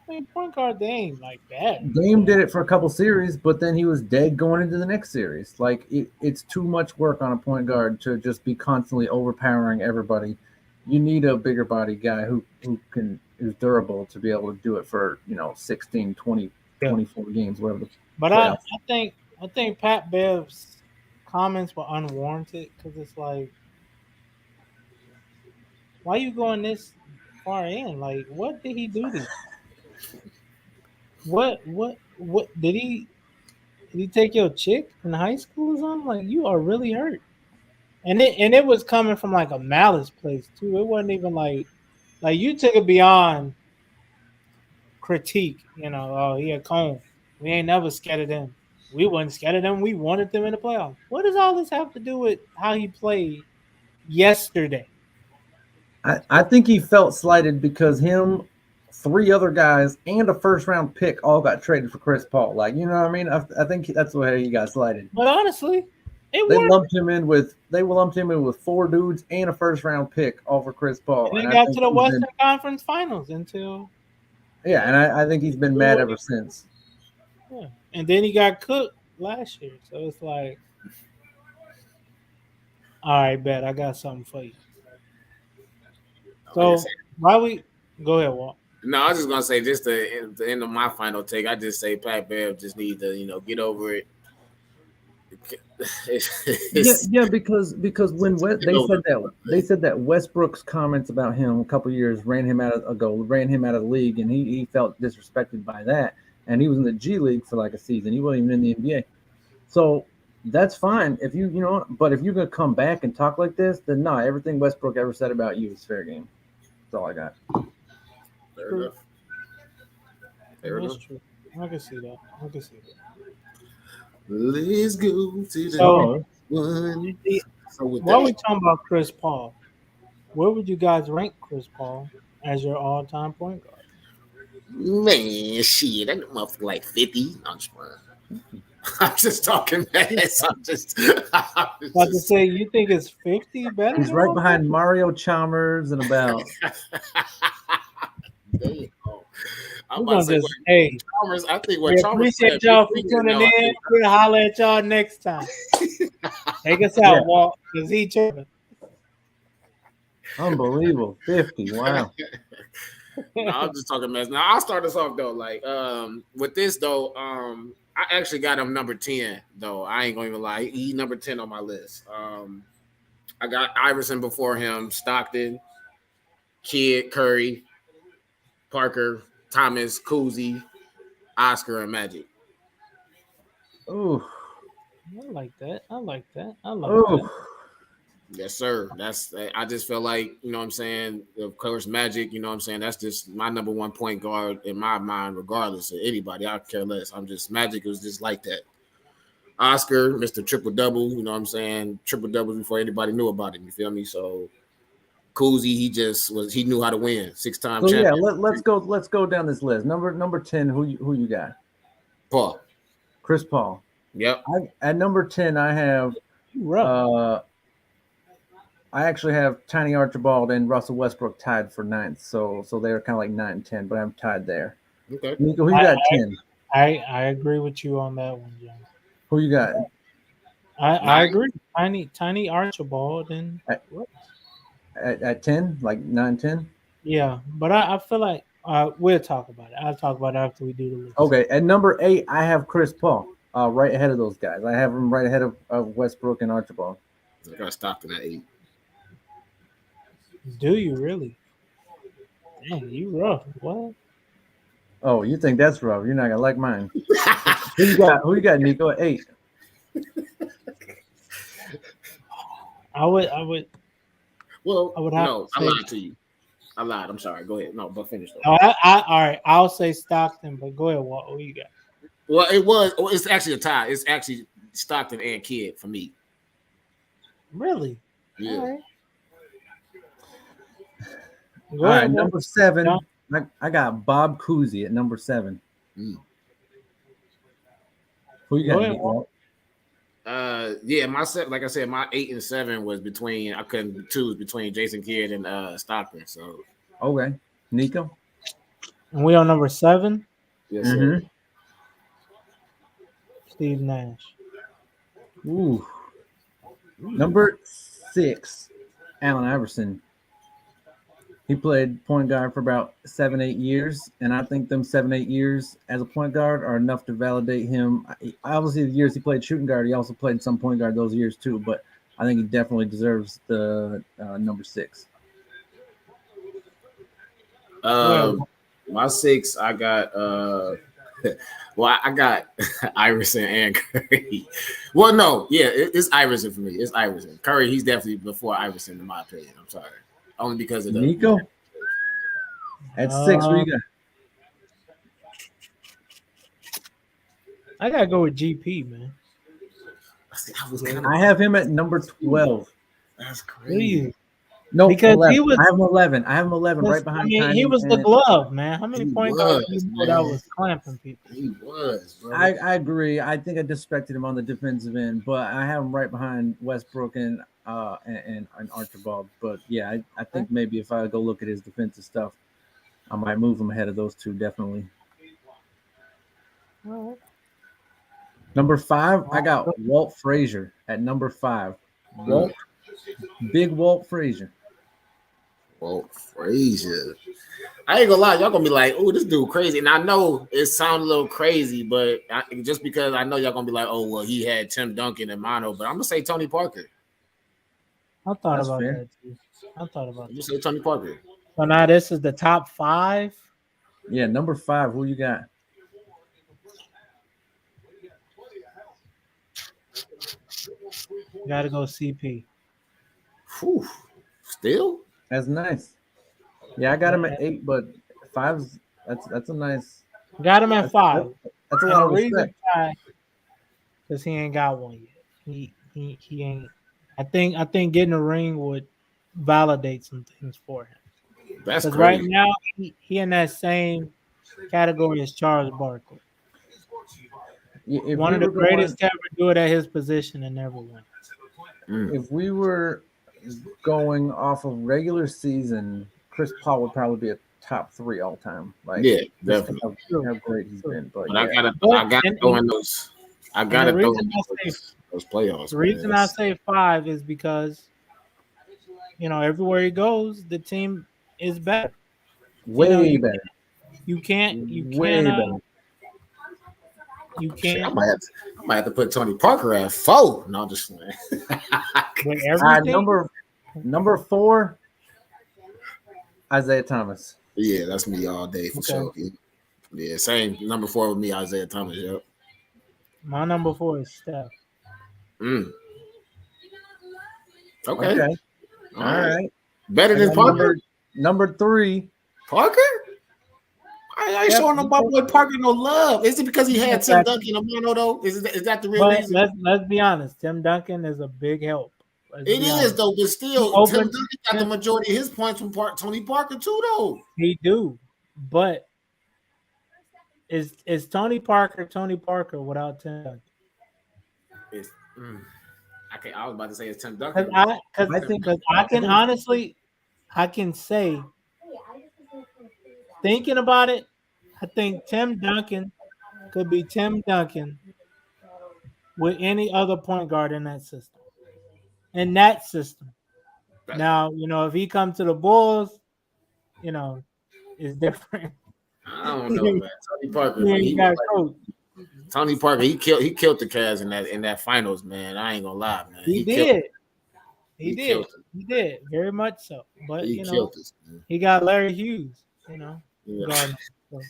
I mean, point guard they ain't like that. Dame did it for a couple series, but then he was dead going into the next series. Like it's too much work on a point guard to just be constantly overpowering everybody. You need a bigger body guy who's durable to be able to do it for 16, 20, Yeah, 24 games, whatever the but I, playoffs. I think I think Pat Bev's comments were unwarranted because it's like, why you going this far in? Like, what did he do to you? What did he take your chick in high school or something? Like, you are really hurt. And it was coming from like a malice place too. It wasn't even like you took it beyond critique. Oh, he a cone. We ain't never scared of them. We wasn't scared of them. We wanted them in the playoffs. What does all this have to do with how he played yesterday? I think he felt slighted because him, three other guys, and a first round pick all got traded for Chris Paul. Like, you know what I mean? I think that's why he got slighted. But honestly, it They worked. lumped him in with four dudes and a first round pick all for Chris Paul, And they and I got think to the he's been Western Conference Finals until yeah, and I think he's been mad ever since. yeah. And then he got cooked last year. So it's like, all right, bet I got something for you. like I said, So why we go ahead, Walt? no, I was just gonna say just the end of my final take. I just say Pat Bev just need to get over it. Yeah, It's, yeah, because when get over they said that Westbrook's comments about him a couple years ran him out of the league, and he felt disrespected by that, and he was in the G League for like a season. He wasn't even in the NBA, so that's fine if but if you're gonna come back and talk like this, then nah, everything Westbrook ever said about you is fair game. That's all I got. Fair True. enough. Fair That's enough. true. I can see that. I can see that. Let's go to the So Oh, one. So with while we that, talking about Chris Paul, where would you guys rank Chris Paul as your all-time point guard? man, shit, that motherfucker like 50. I'm just playing. I'm just talking mess. I'm About to just say, you think it's 50 better He's than right LeBron? behind Mario Chalmers and about. damn. I'm We're about to gonna say just, hey, Chalmers. I think we what Chalmers put appreciate at 50. y'all for You tuning know, I in. think We'll holler at y'all next time. Take us Yeah, out, Walt, because he tripping. unbelievable. 50. Wow. no, I'm just talking mess. Now I'll start us off though. Like with this though, I actually got him number 10 though. I ain't gonna even lie. He number 10 on my list. I got Iverson before him, Stockton, Kidd, Curry, Parker, Thomas, Cousy, Oscar, and Magic. Ooh. I like that. I like that. I like Ooh. that. Yes, sir. That's I just feel like, you know what I'm saying, of course, Magic, you know what I'm saying, that's just my number one point guard in my mind, regardless of anybody. I care less. I'm just Magic was just like that. Oscar, Mr. Triple Double, you know what I'm saying? Triple double before anybody knew about him, you feel me? So Cousy, he knew how to win. 6-time So yeah, champion. let's go down this list. Number 10, who you got? Paul. Chris Paul. Yep. At number 10, I have You rough. I actually have Tiny Archibald and Russell Westbrook tied for ninth. So they're kind of like 9 and 10, but I'm tied there. Okay. Nico, who you I, got 10? I agree with you on that one, John. Who you got? I 9. agree. Tiny Archibald and At, at 10, like 9, 10? yeah, but I feel like we'll talk about it. I'll talk about it after we do the list. Okay, at number 8, I have Chris Paul, right ahead of those guys. I have him right ahead of Westbrook and Archibald. I got Stockton at 8. Do you really? Dang, you rough. What? Oh, you think that's rough? You're not gonna like mine. Who you got? Who you got, Nico? At 8. I would Well, I would have no, to I say. lied to you. I lied. I'm sorry. Go ahead. No, but finish though. All right. I'll say Stockton, but go ahead. What you got? Well, it was. Well, it's actually a tie. It's actually Stockton and Kidd for me. Really? Yeah. All right. Go All right, ahead. Walt. number 7. Yeah. I got Bob Cousy at number 7. Mm. Who you Go got, ahead, Nico? Yeah. My set, like I said, my 8 and 7 was between. I couldn't choose between Jason Kidd and Stockton. So Okay, Nico. And we on number 7, yes, sir. Steve Nash. Ooh. Number 6, Allen Iverson. He played point guard for about 7, 8 years, and I think them 7, 8 years as a point guard are enough to validate him. Obviously, the years he played shooting guard, he also played some point guard those years too. But I think he definitely deserves the number 6. Go ahead. My 6, I got. Well, I got Iverson and Curry. Well, no, yeah, it's Iverson for me. It's Iverson. Curry, he's definitely before Iverson in my opinion. I'm sorry, only because of the. Nico at 6. Who Uh, you got? I gotta go with GP, man. I was kind of. I have him at number 12. That's Do you? crazy. No, Because 11. he was. I have him 11. I have him 11 right I behind mean, he Tiny. was the And glove, man. How many He point guards was, you know that man. was clamping people? He was, bro. I agree. I think I disrespected him on the defensive end, but I have him right behind Westbrook and Archibald. But yeah, I think maybe if I go look at his defensive stuff, I might move him ahead of those two. Definitely. All right. Number 5, I got Walt Frazier at number 5. Walt, big Walt Frazier. Well, Frazier. I ain't gonna lie, y'all gonna be like, "Oh, this dude crazy," and I know it sounds a little crazy, but just because I know y'all gonna be like, "Oh, well, he had Tim Duncan and Mono," but I'm gonna say Tony Parker. I thought That's about fair. that too. I thought about I'm gonna that. say Tony Parker. So now this is the top 5. Yeah, number 5. Who you got? Got to go CP. Whew. Still, That's nice. Yeah, I got him at 8, but 5's that's a nice. Got him at 5. That's a And lot the of reason respect. why, because he ain't got one yet. He ain't. I think getting a ring would validate some things for him. That's Because right crazy. now he in that same category as Charles Barkley, If one we of the were going, greatest to ever do it at his position and never win. Mm. if we were going off of regular season, Chris Paul would probably be a top three all time. Like Yeah, just definitely. True, how great he's true. been. But But I yeah, gotta, But I gotta throw in those. I and the gotta throw in reason I say those playoffs, the man. reason I say five is because everywhere he goes, the team is better. You know, way better, you can't way better. you Shit, can't I might have to put Tony Parker at 4. No, I'm just playing. with everything. Number four, Isaiah Thomas. Yeah, that's me all day for Okay, sure. Yeah, same number 4 with me, Isaiah Thomas. Yep. my number four is Steph. Mm. Okay. Okay, All all right. right. Better I than got Parker. number three. Parker? I ain't Steph, showing no my boy Parker no love. Is it because he had Tim but Duncan a mono though? Is that the real reason? let's be honest. Tim Duncan is a big help. Let's It be is honest. though, but He still, Tim opened. Duncan got the majority of his points from Tony Parker too, though. He do, but is Tony Parker without Tim Duncan? It's, I was about to say it's Tim Because Duncan. I because I think because I I can think honestly I can say thinking about it, I think Tim Duncan could be Tim Duncan with any other point guard in that system. In that system. Now, if he comes to the Bulls, you know, it's different. I don't know, he man. Tony Parker, ain't got a coach. Tony Parker, he killed the Cavs in that finals, man. I ain't gonna lie, man. He He killed did. He he did. killed it. He did. Very much so. But He killed this, man. he got Larry Hughes, Yeah. guarding him.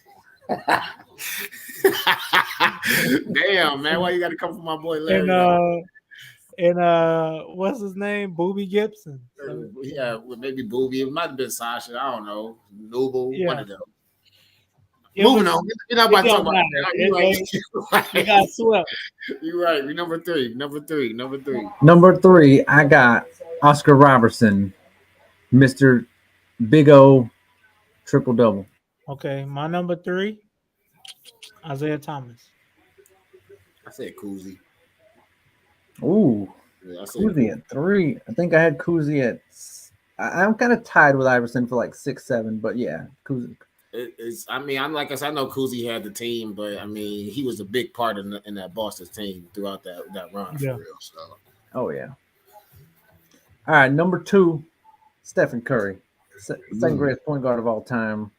Damn, man, why you got to come for my boy And Larry? what's his name? Booby Gibson. So, Yeah, well, maybe Booby. It might have been Sasha. I don't know. Noble, one yeah. of them. It Moving was on. We're not it about to talk don't about matter. that. You're right. He got swept. You're right. We're number three. Number three. number three, I got Oscar Robertson, Mister Big O, triple double. Okay, my number three, Isaiah Thomas. I said Koozie. Ooh, Yeah, I said Kuzi at three. I think I had Kuzi at. I'm kind of tied with Iverson for like 6, 7, but yeah, Kuzi. it's. I mean, I'm like I said. I know Koozie had the team, but I mean, he was a big part in that Boston team throughout that run for Yeah. real. So Oh yeah. All right, number two, Stephen Curry, second greatest point guard of all time.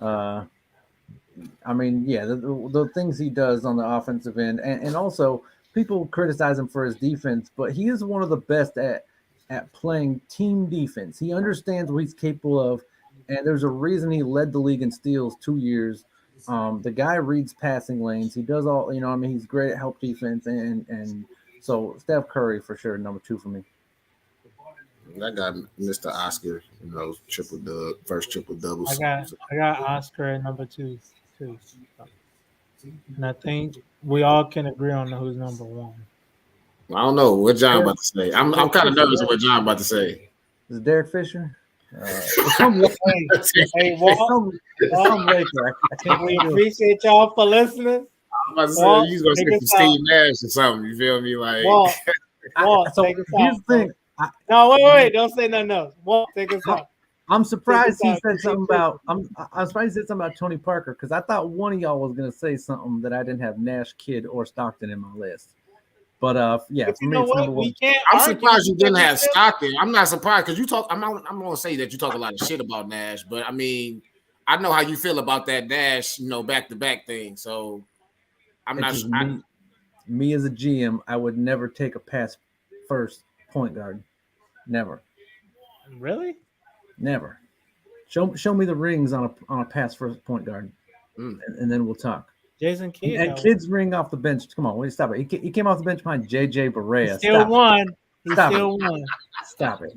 I mean, yeah, the things he does on the offensive end, and also people criticize him for his defense, but he is one of the best at playing team defense. He understands what he's capable of, and there's a reason he led the league in steals 2 years. The guy reads passing lanes. He does all, I mean, he's great at help defense, and so Steph Curry for sure, number two for me. I got Mr. Oscar. First triple double. I got Oscar at number two too. And I think we all can agree on who's number one. I don't know what John about to say. I'm kind of nervous of what John about to say. Is it Derek Fisher? Hey, Walt, we appreciate y'all for listening. I'm about to say Walt, he's gonna take say us some out. Steve Nash or something. You feel me? Like Walt, So take us here's out. the thing. No, wait, don't say nothing else. Walt, take us out. I'm surprised he out. said something about. I'm surprised he said something about Tony Parker because I thought one of y'all was gonna say something that I didn't have Nash, Kidd, or Stockton in my list. But yeah, But for you me know it's what? number one. We can't. I'm argue surprised you didn't because have we still- Stockton. I'm not surprised because you talk. I'm gonna say that you talk a lot of shit about Nash, but I mean, I know how you feel about that Nash, back to back thing. So I'm It's not. just me as a GM, I would never take a pass first point guard. Never, Really? never. Show me the rings on a pass first point guard, and then we'll talk. Jason Kidd. And Kidd's ring off the bench. Come on, wait, stop it. He came off the bench behind JJ Barea. Still Stop won. He Stop still won. Stop it.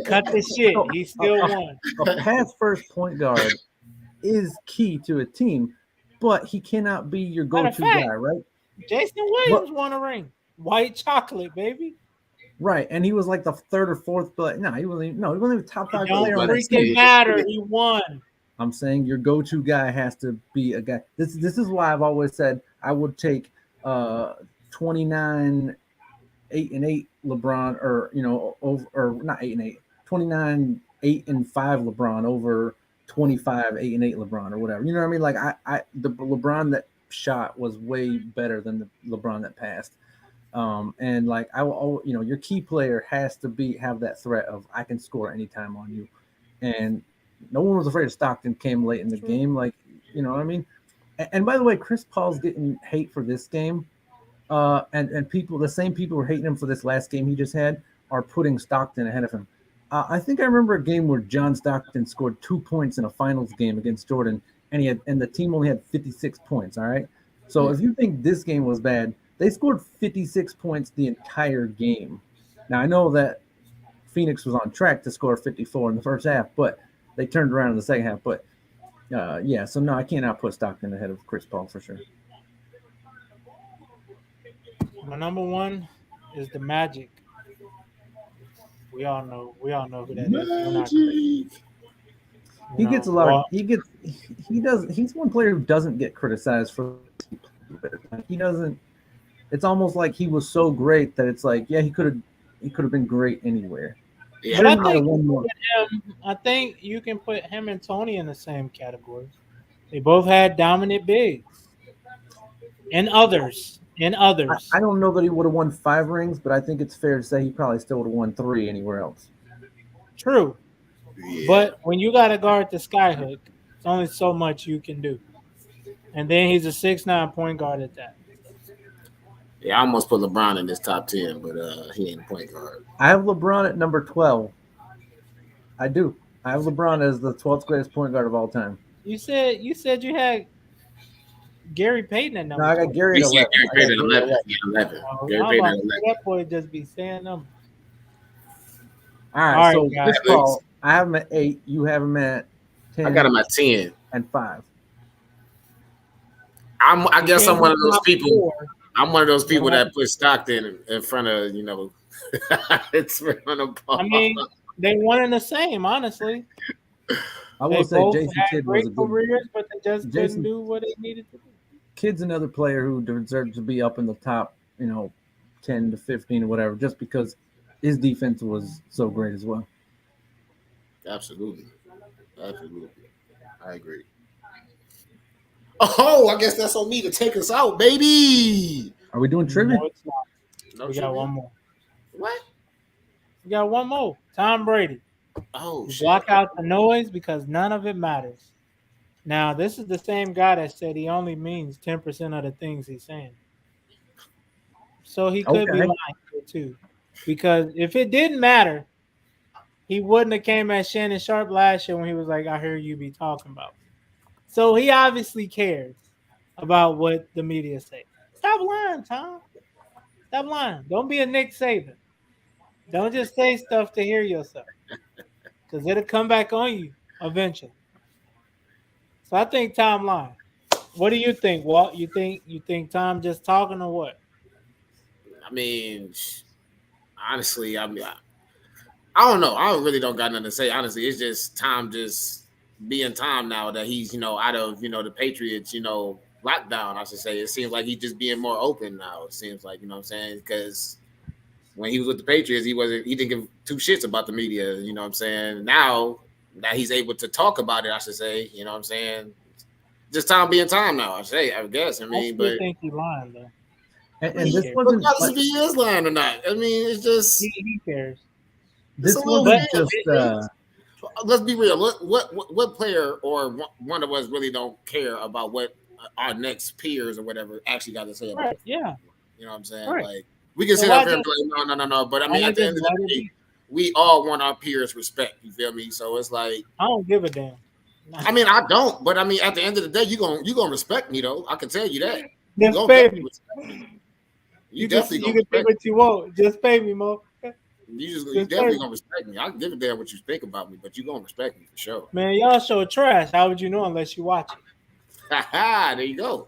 Cut the shit. He still won. A pass first point guard is key to a team, but he cannot be your Matter of go-to fact, guy, right? Jason Williams won a ring. White chocolate, baby. Right, and he was like the third or fourth, but no, he wasn't. No, he wasn't even top It five don't player on But that freaking team. matter. He won. I'm saying your go-to guy has to be a guy. This is why I've always said I would take 29 8-8 LeBron, or over, or not 8-8, 29 8-5 LeBron over 25 8-8 LeBron or whatever. You know what I mean? Like the LeBron that shot was way better than the LeBron that passed. And like I will, your key player has to have that threat of I can score anytime on you, and no one was afraid of Stockton. Came late in the True. game, like what I mean. And by the way, Chris Paul's getting hate for this game, and people, the same people who are hating him for this last game he just had, are putting Stockton ahead of him. I think I remember a game where John Stockton scored 2 points in a finals game against Jordan, and the team only had 56 points. All right, so if you think this game was bad, they scored 56 points the entire game. Now I know that Phoenix was on track to score 54 in the first half, but they turned around in the second half. But yeah, so no, I cannot put Stockton ahead of Chris Paul for sure. My number one is the Magic. We all know who that is. We're not crazy. Magic. He gets a lot of he does he's one player who doesn't get criticized for he doesn't. It's almost like he was so great that it's like, yeah, he could have been great anywhere. Yeah, But Should I have had a think one more. I think you can put him and Tony in the same category. They both had dominant bigs and others and I others. don't know that he would have won 5 rings, but I think it's fair to say he probably still would have won 3 anywhere else. True, yeah. but when you got to guard the skyhook, it's only so much you can do. And then he's a 6'9" point guard at that. Yeah, I almost put LeBron in this top 10, but he ain't a point guard. I have LeBron at number 12. I do. I have LeBron as the 12th greatest point guard of all time. You said you had Gary Payton at No, number I got 12. Gary at Yeah, 11. Gary I got Payton at Gary at 11. 11. Yeah, 11. Gary I'm Payton about at to 11. say that boy just be saying them. All right, All right, so guys. Chris Paul, I have him at 8. You have him at I got 10 him at 10. and 5. I You guess can't I'm one of go those top people. four. I'm one of those What people happened? that put Stockton in front of, it's on the I ball. mean, they one and the same, honestly. I will They say both Jason had Kidd was great a good careers, but they just couldn't Jason do what they needed to do. Kidd's another player who deserves to be up in the top, 10 to 15 or whatever, just because his defense was so great as well. Absolutely. Absolutely. I agree. Oh, I guess that's on me to take us out, baby. Are we doing trivia? No, it's not. No We got trivia? one more. What? We got one more. Tom Brady. Oh, You shit. block out the noise because none of it matters. Now, this is the same guy that said he only means 10% of the things he's saying. So he could be Okay. lying here too. Because if it didn't matter, he wouldn't have came at Shannon Sharp last year when he was like, I hear you be talking about. So he obviously cares about what the media say. Stop lying, Tom. Stop lying. Don't be a Nick Saban. Don't just say stuff to hear yourself. Because it'll come back on you eventually. So I think Tom lying. What do you think, Walt? You think Tom just talking or what? I mean, honestly, I don't know. I really don't got nothing to say. Honestly, it's just Tom just being Tom now that he's, out of, the Patriots, lockdown, I should say. It seems like he's just being more open now. It seems like, you know what I'm saying? Because when he was with the Patriots, he didn't give two shits about the media, you know what I'm saying? Now that he's able to talk about it, I should say, you know what I'm saying? Just Tom being Tom now, I guess. I I mean, still but think he lying though. And He this cares. wasn't regardless like if he is lying or not, I mean, it's just He cares. it's a this little wasn't bit. just Let's be real. What player or one of us really don't care about what our next peers or whatever actually got to say about Right. it? Yeah. You know what I'm saying? Right. Like we can So sit why up here and just be like, no. But I why mean, not at the just end of let the it day, be? we all want our peers respect. You feel me? So it's like, I don't give a damn. I mean, I don't, but I mean, at the end of the day, you gonna respect me though. I can tell you that. You Just gonna pay definitely me. respect me. You You definitely gonna can think respect me. what you want. Just pay me, Mo. You Just pay definitely me. gonna respect me. I can give a damn what you think about me, but you gonna respect me for sure. Man, y'all show trash. How would you know unless you watch it? There you go.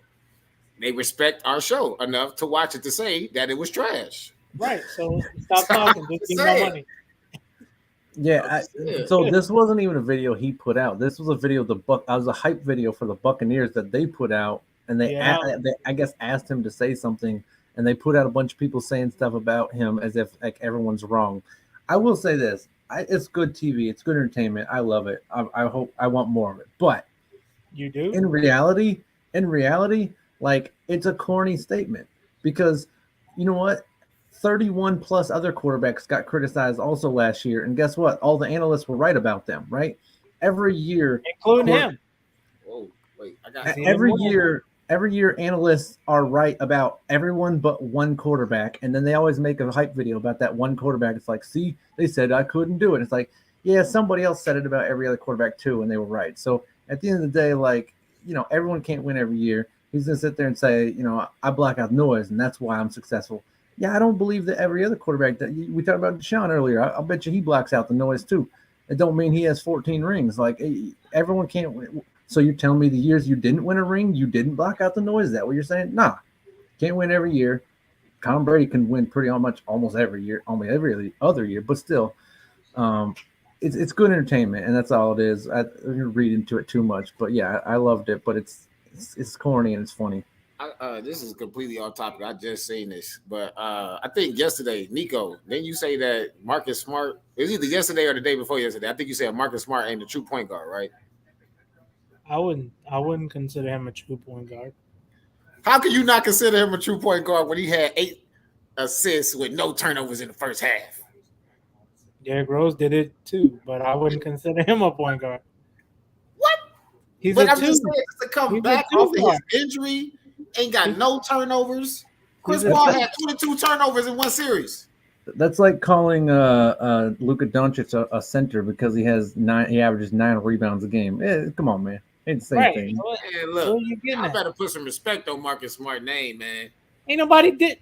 They respect our show enough to watch it to say that it was trash. Right. So stop I'm talking. Just just give me my saying. money. Yeah, I'm just saying. so this wasn't even a video he put out. This was a video the Buck. I was a hype video for the Buccaneers that they put out, and Yeah, that was, they I guess asked him to say something, and they put out a bunch of people saying stuff about him as if like everyone's wrong. I will say this: it's good TV, it's good entertainment. I love it. I hope I want more of it, but you do. in reality, in reality, like it's a corny statement because you know what? 31 plus other quarterbacks got criticized also last year. And guess what? All the analysts were right about them, right? Every year, Including him. Whoa, wait, I got He's something. even every more. year, every year analysts are right about everyone but one quarterback. And then they always make a hype video about that one quarterback. It's like, see, they said I couldn't do it. It's like, yeah, somebody else said it about every other quarterback too, and they were right. So at the end of the day, like, everyone can't win every year. He's gonna sit there and say, I block out noise, and that's why I'm successful. Yeah, I don't believe that every other quarterback that we talked about DESHAUN earlier. I'll bet you he blocks out the noise too. It don't mean he has 14 rings. Like everyone can't win. So you're telling me the years you didn't win a ring, you didn't block out the noise? Is that what you're saying? Nah, can't win every year. Tom Brady can win pretty much almost every year, only every other year, but still, um, it's good entertainment, and that's all it is. I didn't read into it too much, but yeah, I loved it. But it's corny and it's funny. This is completely off topic. I just seen this, but I think yesterday, Nico. Then you say that Marcus Smart. It was either yesterday or the day before yesterday. I think you said Marcus Smart ain't the true point guard, right? I wouldn't consider him a true point guard. How can you not consider him a true point guard when he had 8 assists with no turnovers in the first half? Derrick Rose did it too, but I wouldn't consider him a point guard. What? He's But a I'm just two. saying, just to come He's a back off two of his guard. injury, ain't got He- no turnovers. He's Chris a Paul two. had 22 turnovers in one series. That's like calling Luka Doncic a center because he averages 9 rebounds a game. Come on, man, ain't the same Right. thing. And What look, are you getting I at? better put some respect on Marcus Smart name, man. Ain't nobody did.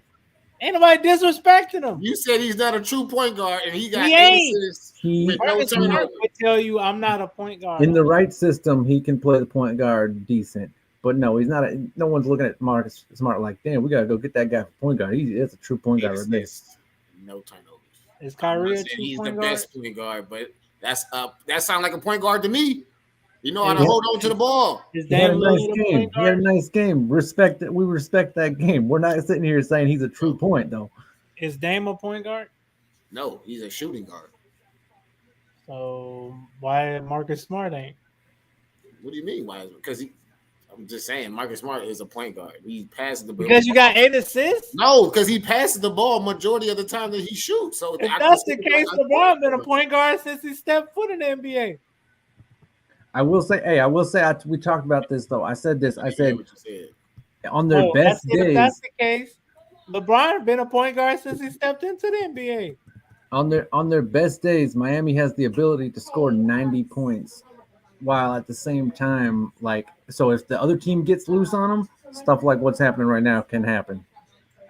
Ain't nobody disrespecting him. You said he's not a true point guard, and he got He eight ain't. assists with He no Marcus Smart turnovers. would tell you I'm not a point guard. in the right system he can play the point guard decent, but no, he's not. No one's looking at Marcus Smart like, damn, we gotta go get that guy for point guard. That's a true point Eight guard right there. assists, no turnovers. Is I'm not Kyrie a saying true he's the point guard? best point guard, but that's up. That sounds like a point guard to me. You know how to Is, hold on to the ball. is He had Dame a nice Lillard a game. point He had a guard? nice game. Respect that. We respect that game. We're not sitting here saying he's a true No, point though. Is Dame a point guard? no, he's a shooting guard. So why Marcus Smart ain't? What do you mean? Why? Because he. I'm just saying, Marcus Smart is a point guard. He passes the ball. Because you got 8 assists? No, because he passes the ball majority of the time that he shoots. So If I that's the consider case, that LeBron been a point guard since he stepped foot in the NBA. I will say, hey, I will say, we talked about this though. I said this. I I hear said what you said. on their Oh, that's best if that's days, the case. LeBron been a point guard since he stepped into the NBA. on their best days, Miami has the ability to score 90 points, while at the same time, like, so if the other team gets loose on them, stuff like what's happening right now can happen.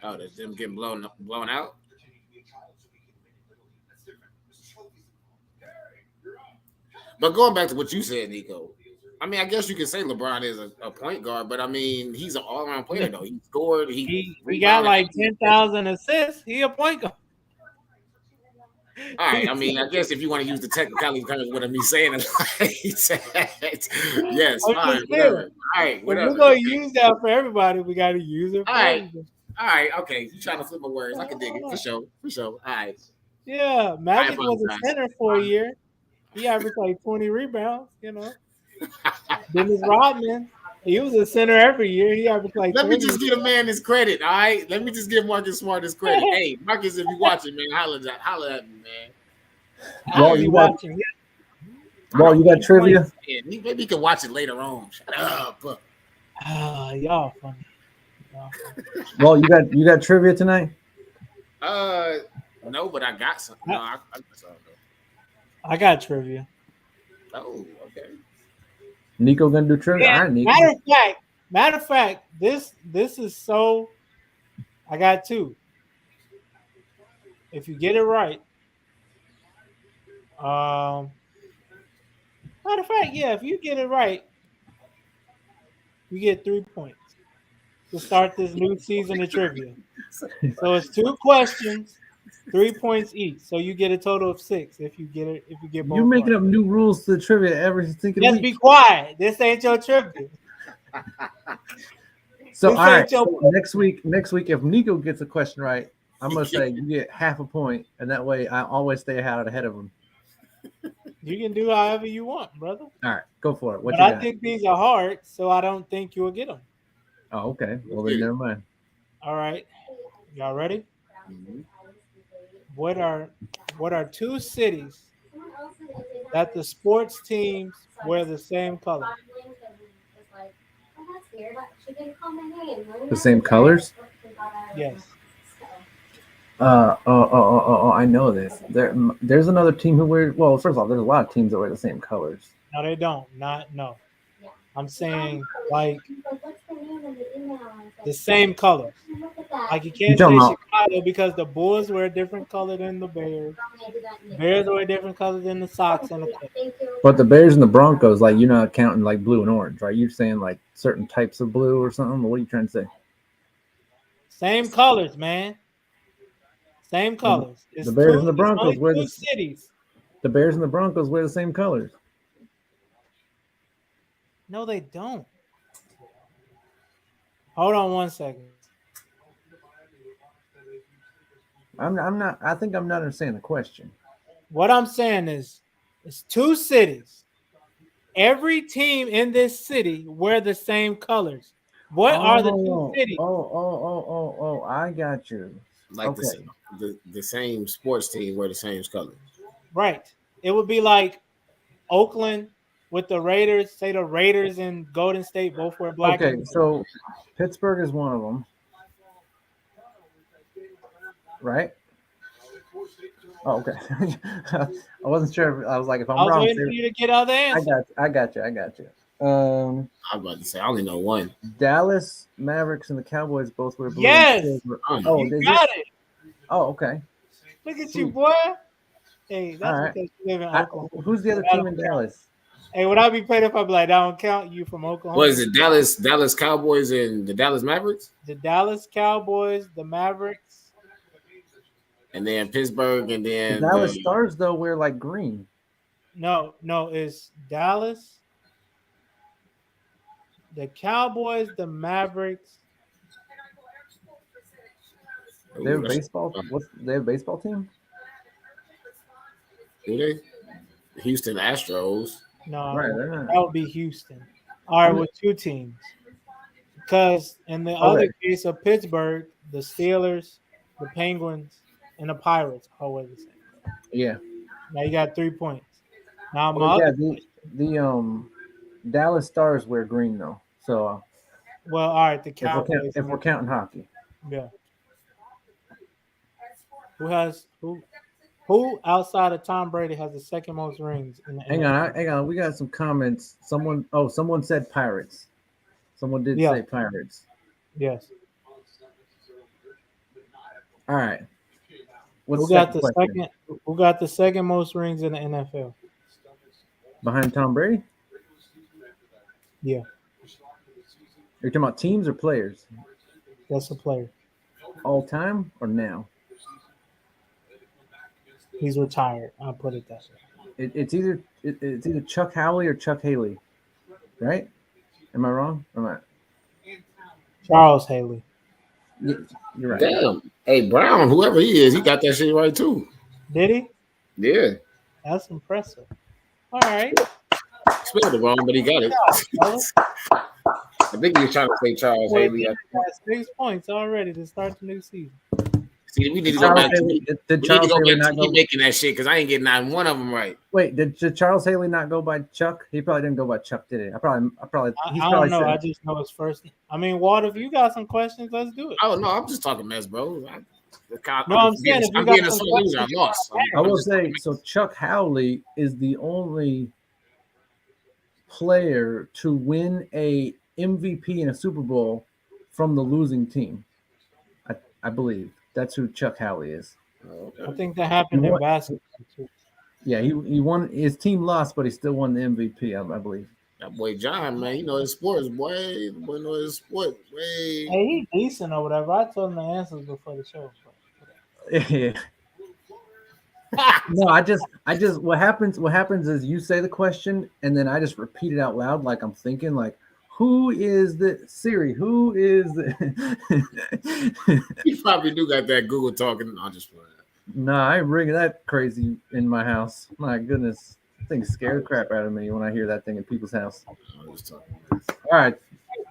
Oh, that's them getting blown out. But going back to what you said, Nico, I mean, I guess you could say LeBron is a point guard, but I mean, he's an all around player though. He scored, he He got rebounded. like 10,000 assists. He a point guard. All right, I mean, I guess if you want to use the technicality terms, what I'm saying, yes, I'm fine, just whatever. saying. All right, If whatever. we're gonna Okay. use that for everybody, we gotta use it for All right. everybody. All right, okay. You trying to flip my words? I can dig it for sure, for sure. All right, Yeah, I Magic was a apologize. center for a year. He averaged like 20 rebounds. Dennis Rodman, he was a center every year. He averaged like Let me 30. just give a man his credit. All right, let me just give Marcus Smart his credit. Hey, Marcus, if you watching, man, holler at me, man. How Well, is he you got watching? well, you got trivia. Yeah, maybe he can watch it later on. Shut up. Y'all funny. Y'all funny. Well, you got trivia tonight. Uh, no, but I got some. No, I got some. I got trivia. Oh, okay. Nico gonna do trivia. All Yeah, right, Nico. matter of fact, this is so. I got two. If you get it right, matter of fact, yeah, if you get it right, you get 3 points. to start this new season of trivia. So it's 2 questions, 3 points each. So you get a total of 6 if you get it. If you get You're both making right. up new rules to the trivia every single Just week. be quiet. This ain't your trivia. So This all right. ain't your. So next week, if Nico gets a question right, I'm gonna say you get half a point, and that way I always stay ahead of him. You can do however you want, brother. All right, go for it. What But you I got? think these are hard, so I don't think you'll get them. Oh, okay. Well then, never mind. All right, y'all ready? Mhm. What are what are 2 cities that the sports teams wear the same color? The same colors? Yes. I know this. There's another team who wears. Well, first of all, there's a lot of teams that wear the same colors. No, they don't. Not no. I'm saying like the same colors. Like you You can't talking say about? Chicago because the Bulls wear a different color than the Bears. Bears wear a different color than the Sox and the Clippers. But the Bears and the Broncos, like you're not counting like blue and orange, right? You're saying like certain types of blue or something. What are you trying to say? Same colors, man. Same The, colors. the Bears and the It's Broncos only wear two the cities. the Bears and the Broncos wear the same colors. No, they don't. Hold on 1 second. I'm not. I think I'm not understanding the question. What I'm saying is it's 2 cities. Every team in this city wear the same colors. What are the two cities? I got you. Like Okay. the same sports team wear the same color. Right. It would be like Oakland with the Raiders. Say the Raiders and Golden State both wear black Okay. and blue. So Pittsburgh is one of them, right? Oh, okay. I wasn't sure. I was like, if I I'm was wrong, waiting for you to get other I answers. got. I got you. I got you. I was about to say I only know one. Dallas Mavericks and the Cowboys both wear blue. Yes. And silver. Oh, Oh, You is got it? it. Oh, okay. Look at you, Sweet. boy. Hey, All that's right. because you live in Oklahoma. Who's the So other that team don't in count. Dallas? Hey, would I be paid if I'd be like, that don't count you from what Oklahoma? is it? Dallas Cowboys and the Dallas Mavericks, The Dallas Cowboys, the Mavericks. and then Pittsburgh, and The then Dallas Stars though wear like green. No, it's Dallas, the Cowboys, the Mavericks. They have a that's- baseball. They have a baseball team? do they? Houston Astros. No, Right, they're not. that would be Houston. All right, I'm- with 2 teams. Because in the Okay. other case of Pittsburgh, the Steelers, the Penguins, and the Pirates all wear the same. Yeah. Now you got 3 points. Now my Well, yeah. other The Dallas Stars wear green though. So well, all right, the if we're Cowboys. if we're counting hockey, Yeah. Who outside of Tom Brady has the second most rings in the hang NFL? on, hang on. We got some comments. Someone said Pirates. Someone did Yeah. say Pirates. Yes. All right. What's Who got the question? second? Who got the second most rings in the NFL? Behind Tom Brady? Yeah, You're talking about teams or players? that's a player. All time or now? He's retired. I'll put it that way. It's either Chuck Howley or Chuck Haley, right? Am I wrong? Am I? Charles Haley. You're right. Damn. Hey, Brown, whoever he is, he got that shit right too. Did he? Yeah. That's impressive. All right. Spelled it wrong, but he got it. Fellas. I think he was trying to say Charles Well, Haley. he got 6 points already to start the new season. See, we need to go Charles back to Haley, we did need to Charles go Haley back not to go? keep making that shit because I ain't getting not one of them right. Wait, did Charles Haley not go by Chuck? He probably didn't go by Chuck, did he? He's I probably don't know. said, I just know his first name. I mean, Walt, if you got some questions, let's do it. Oh no, I'm just talking mess, bro. I'm saying if you I'm got being a some sore loser. I questions, lost. I will say, so Chuck Howley is the only player to win a MVP in a Super Bowl from the losing team. I believe that's who Chuck Howley is. I think that happened in basketball too. Yeah, he won. His team lost, but he still won the MVP. I believe. That boy John, man, you know his sports, boy. Boy know his sport. Way. Hey, he decent or whatever. I told him the answers before the show. Yeah. No, what happens is you say the question and then I just repeat it out loud like I'm thinking like who is the Siri? Who is the He probably do got that Google talking. I'll just play it. No, I ain't bringing that crazy in my house. My goodness. That thing scare the crap out of me when I hear that thing in people's house. I'll just talk. All right.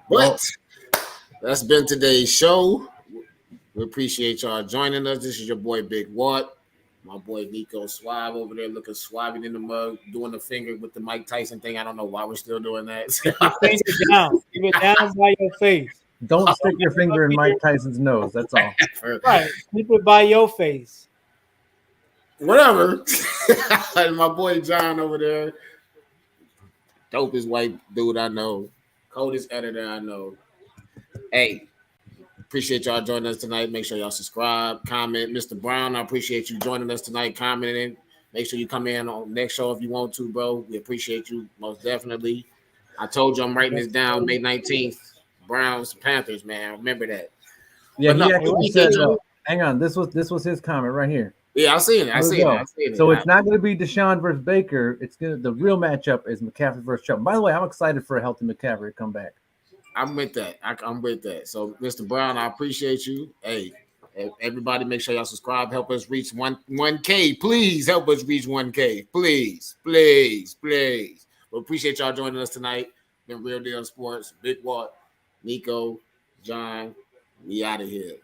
Well, But that's been today's show. We appreciate y'all joining us. This is your boy Big Watt. My boy Nico Suave over there looking suave in the mug, doing the finger with the Mike Tyson thing. I don't know why we're still doing that. Keep your finger down. Keep it down by your face. don't stick your finger in Mike Tyson's nose. That's all. Right. Keep it by your face. Whatever. And my boy John over there, dopest white dude I know, coldest editor I know. Hey, appreciate y'all joining us tonight. Make sure y'all subscribe, comment. Mr. Brown, I appreciate you joining us tonight, commenting. Make sure you come in on next show if you want to, bro. We appreciate you most definitely. I told you I'm writing this down May 19th. Browns, Panthers, man. Remember that. Yeah, But no, he actually appreciate said, you. hang on, this was his comment right here. Yeah, I seen it. I Here we seen go. it. I seen it. So it's not going to be Deshaun versus Baker. The real matchup is McCaffrey versus Chubb. By the way, I'm excited for a healthy McCaffrey to come back. I'm with that. I'm with that. So, Mr. Brown, I appreciate you. Hey, everybody, make sure y'all subscribe. Help us reach 1K. Please help us reach 1K. Please. We appreciate y'all joining us tonight. Been Real Deal Sports. Big Watt, Nico, John. We out of here.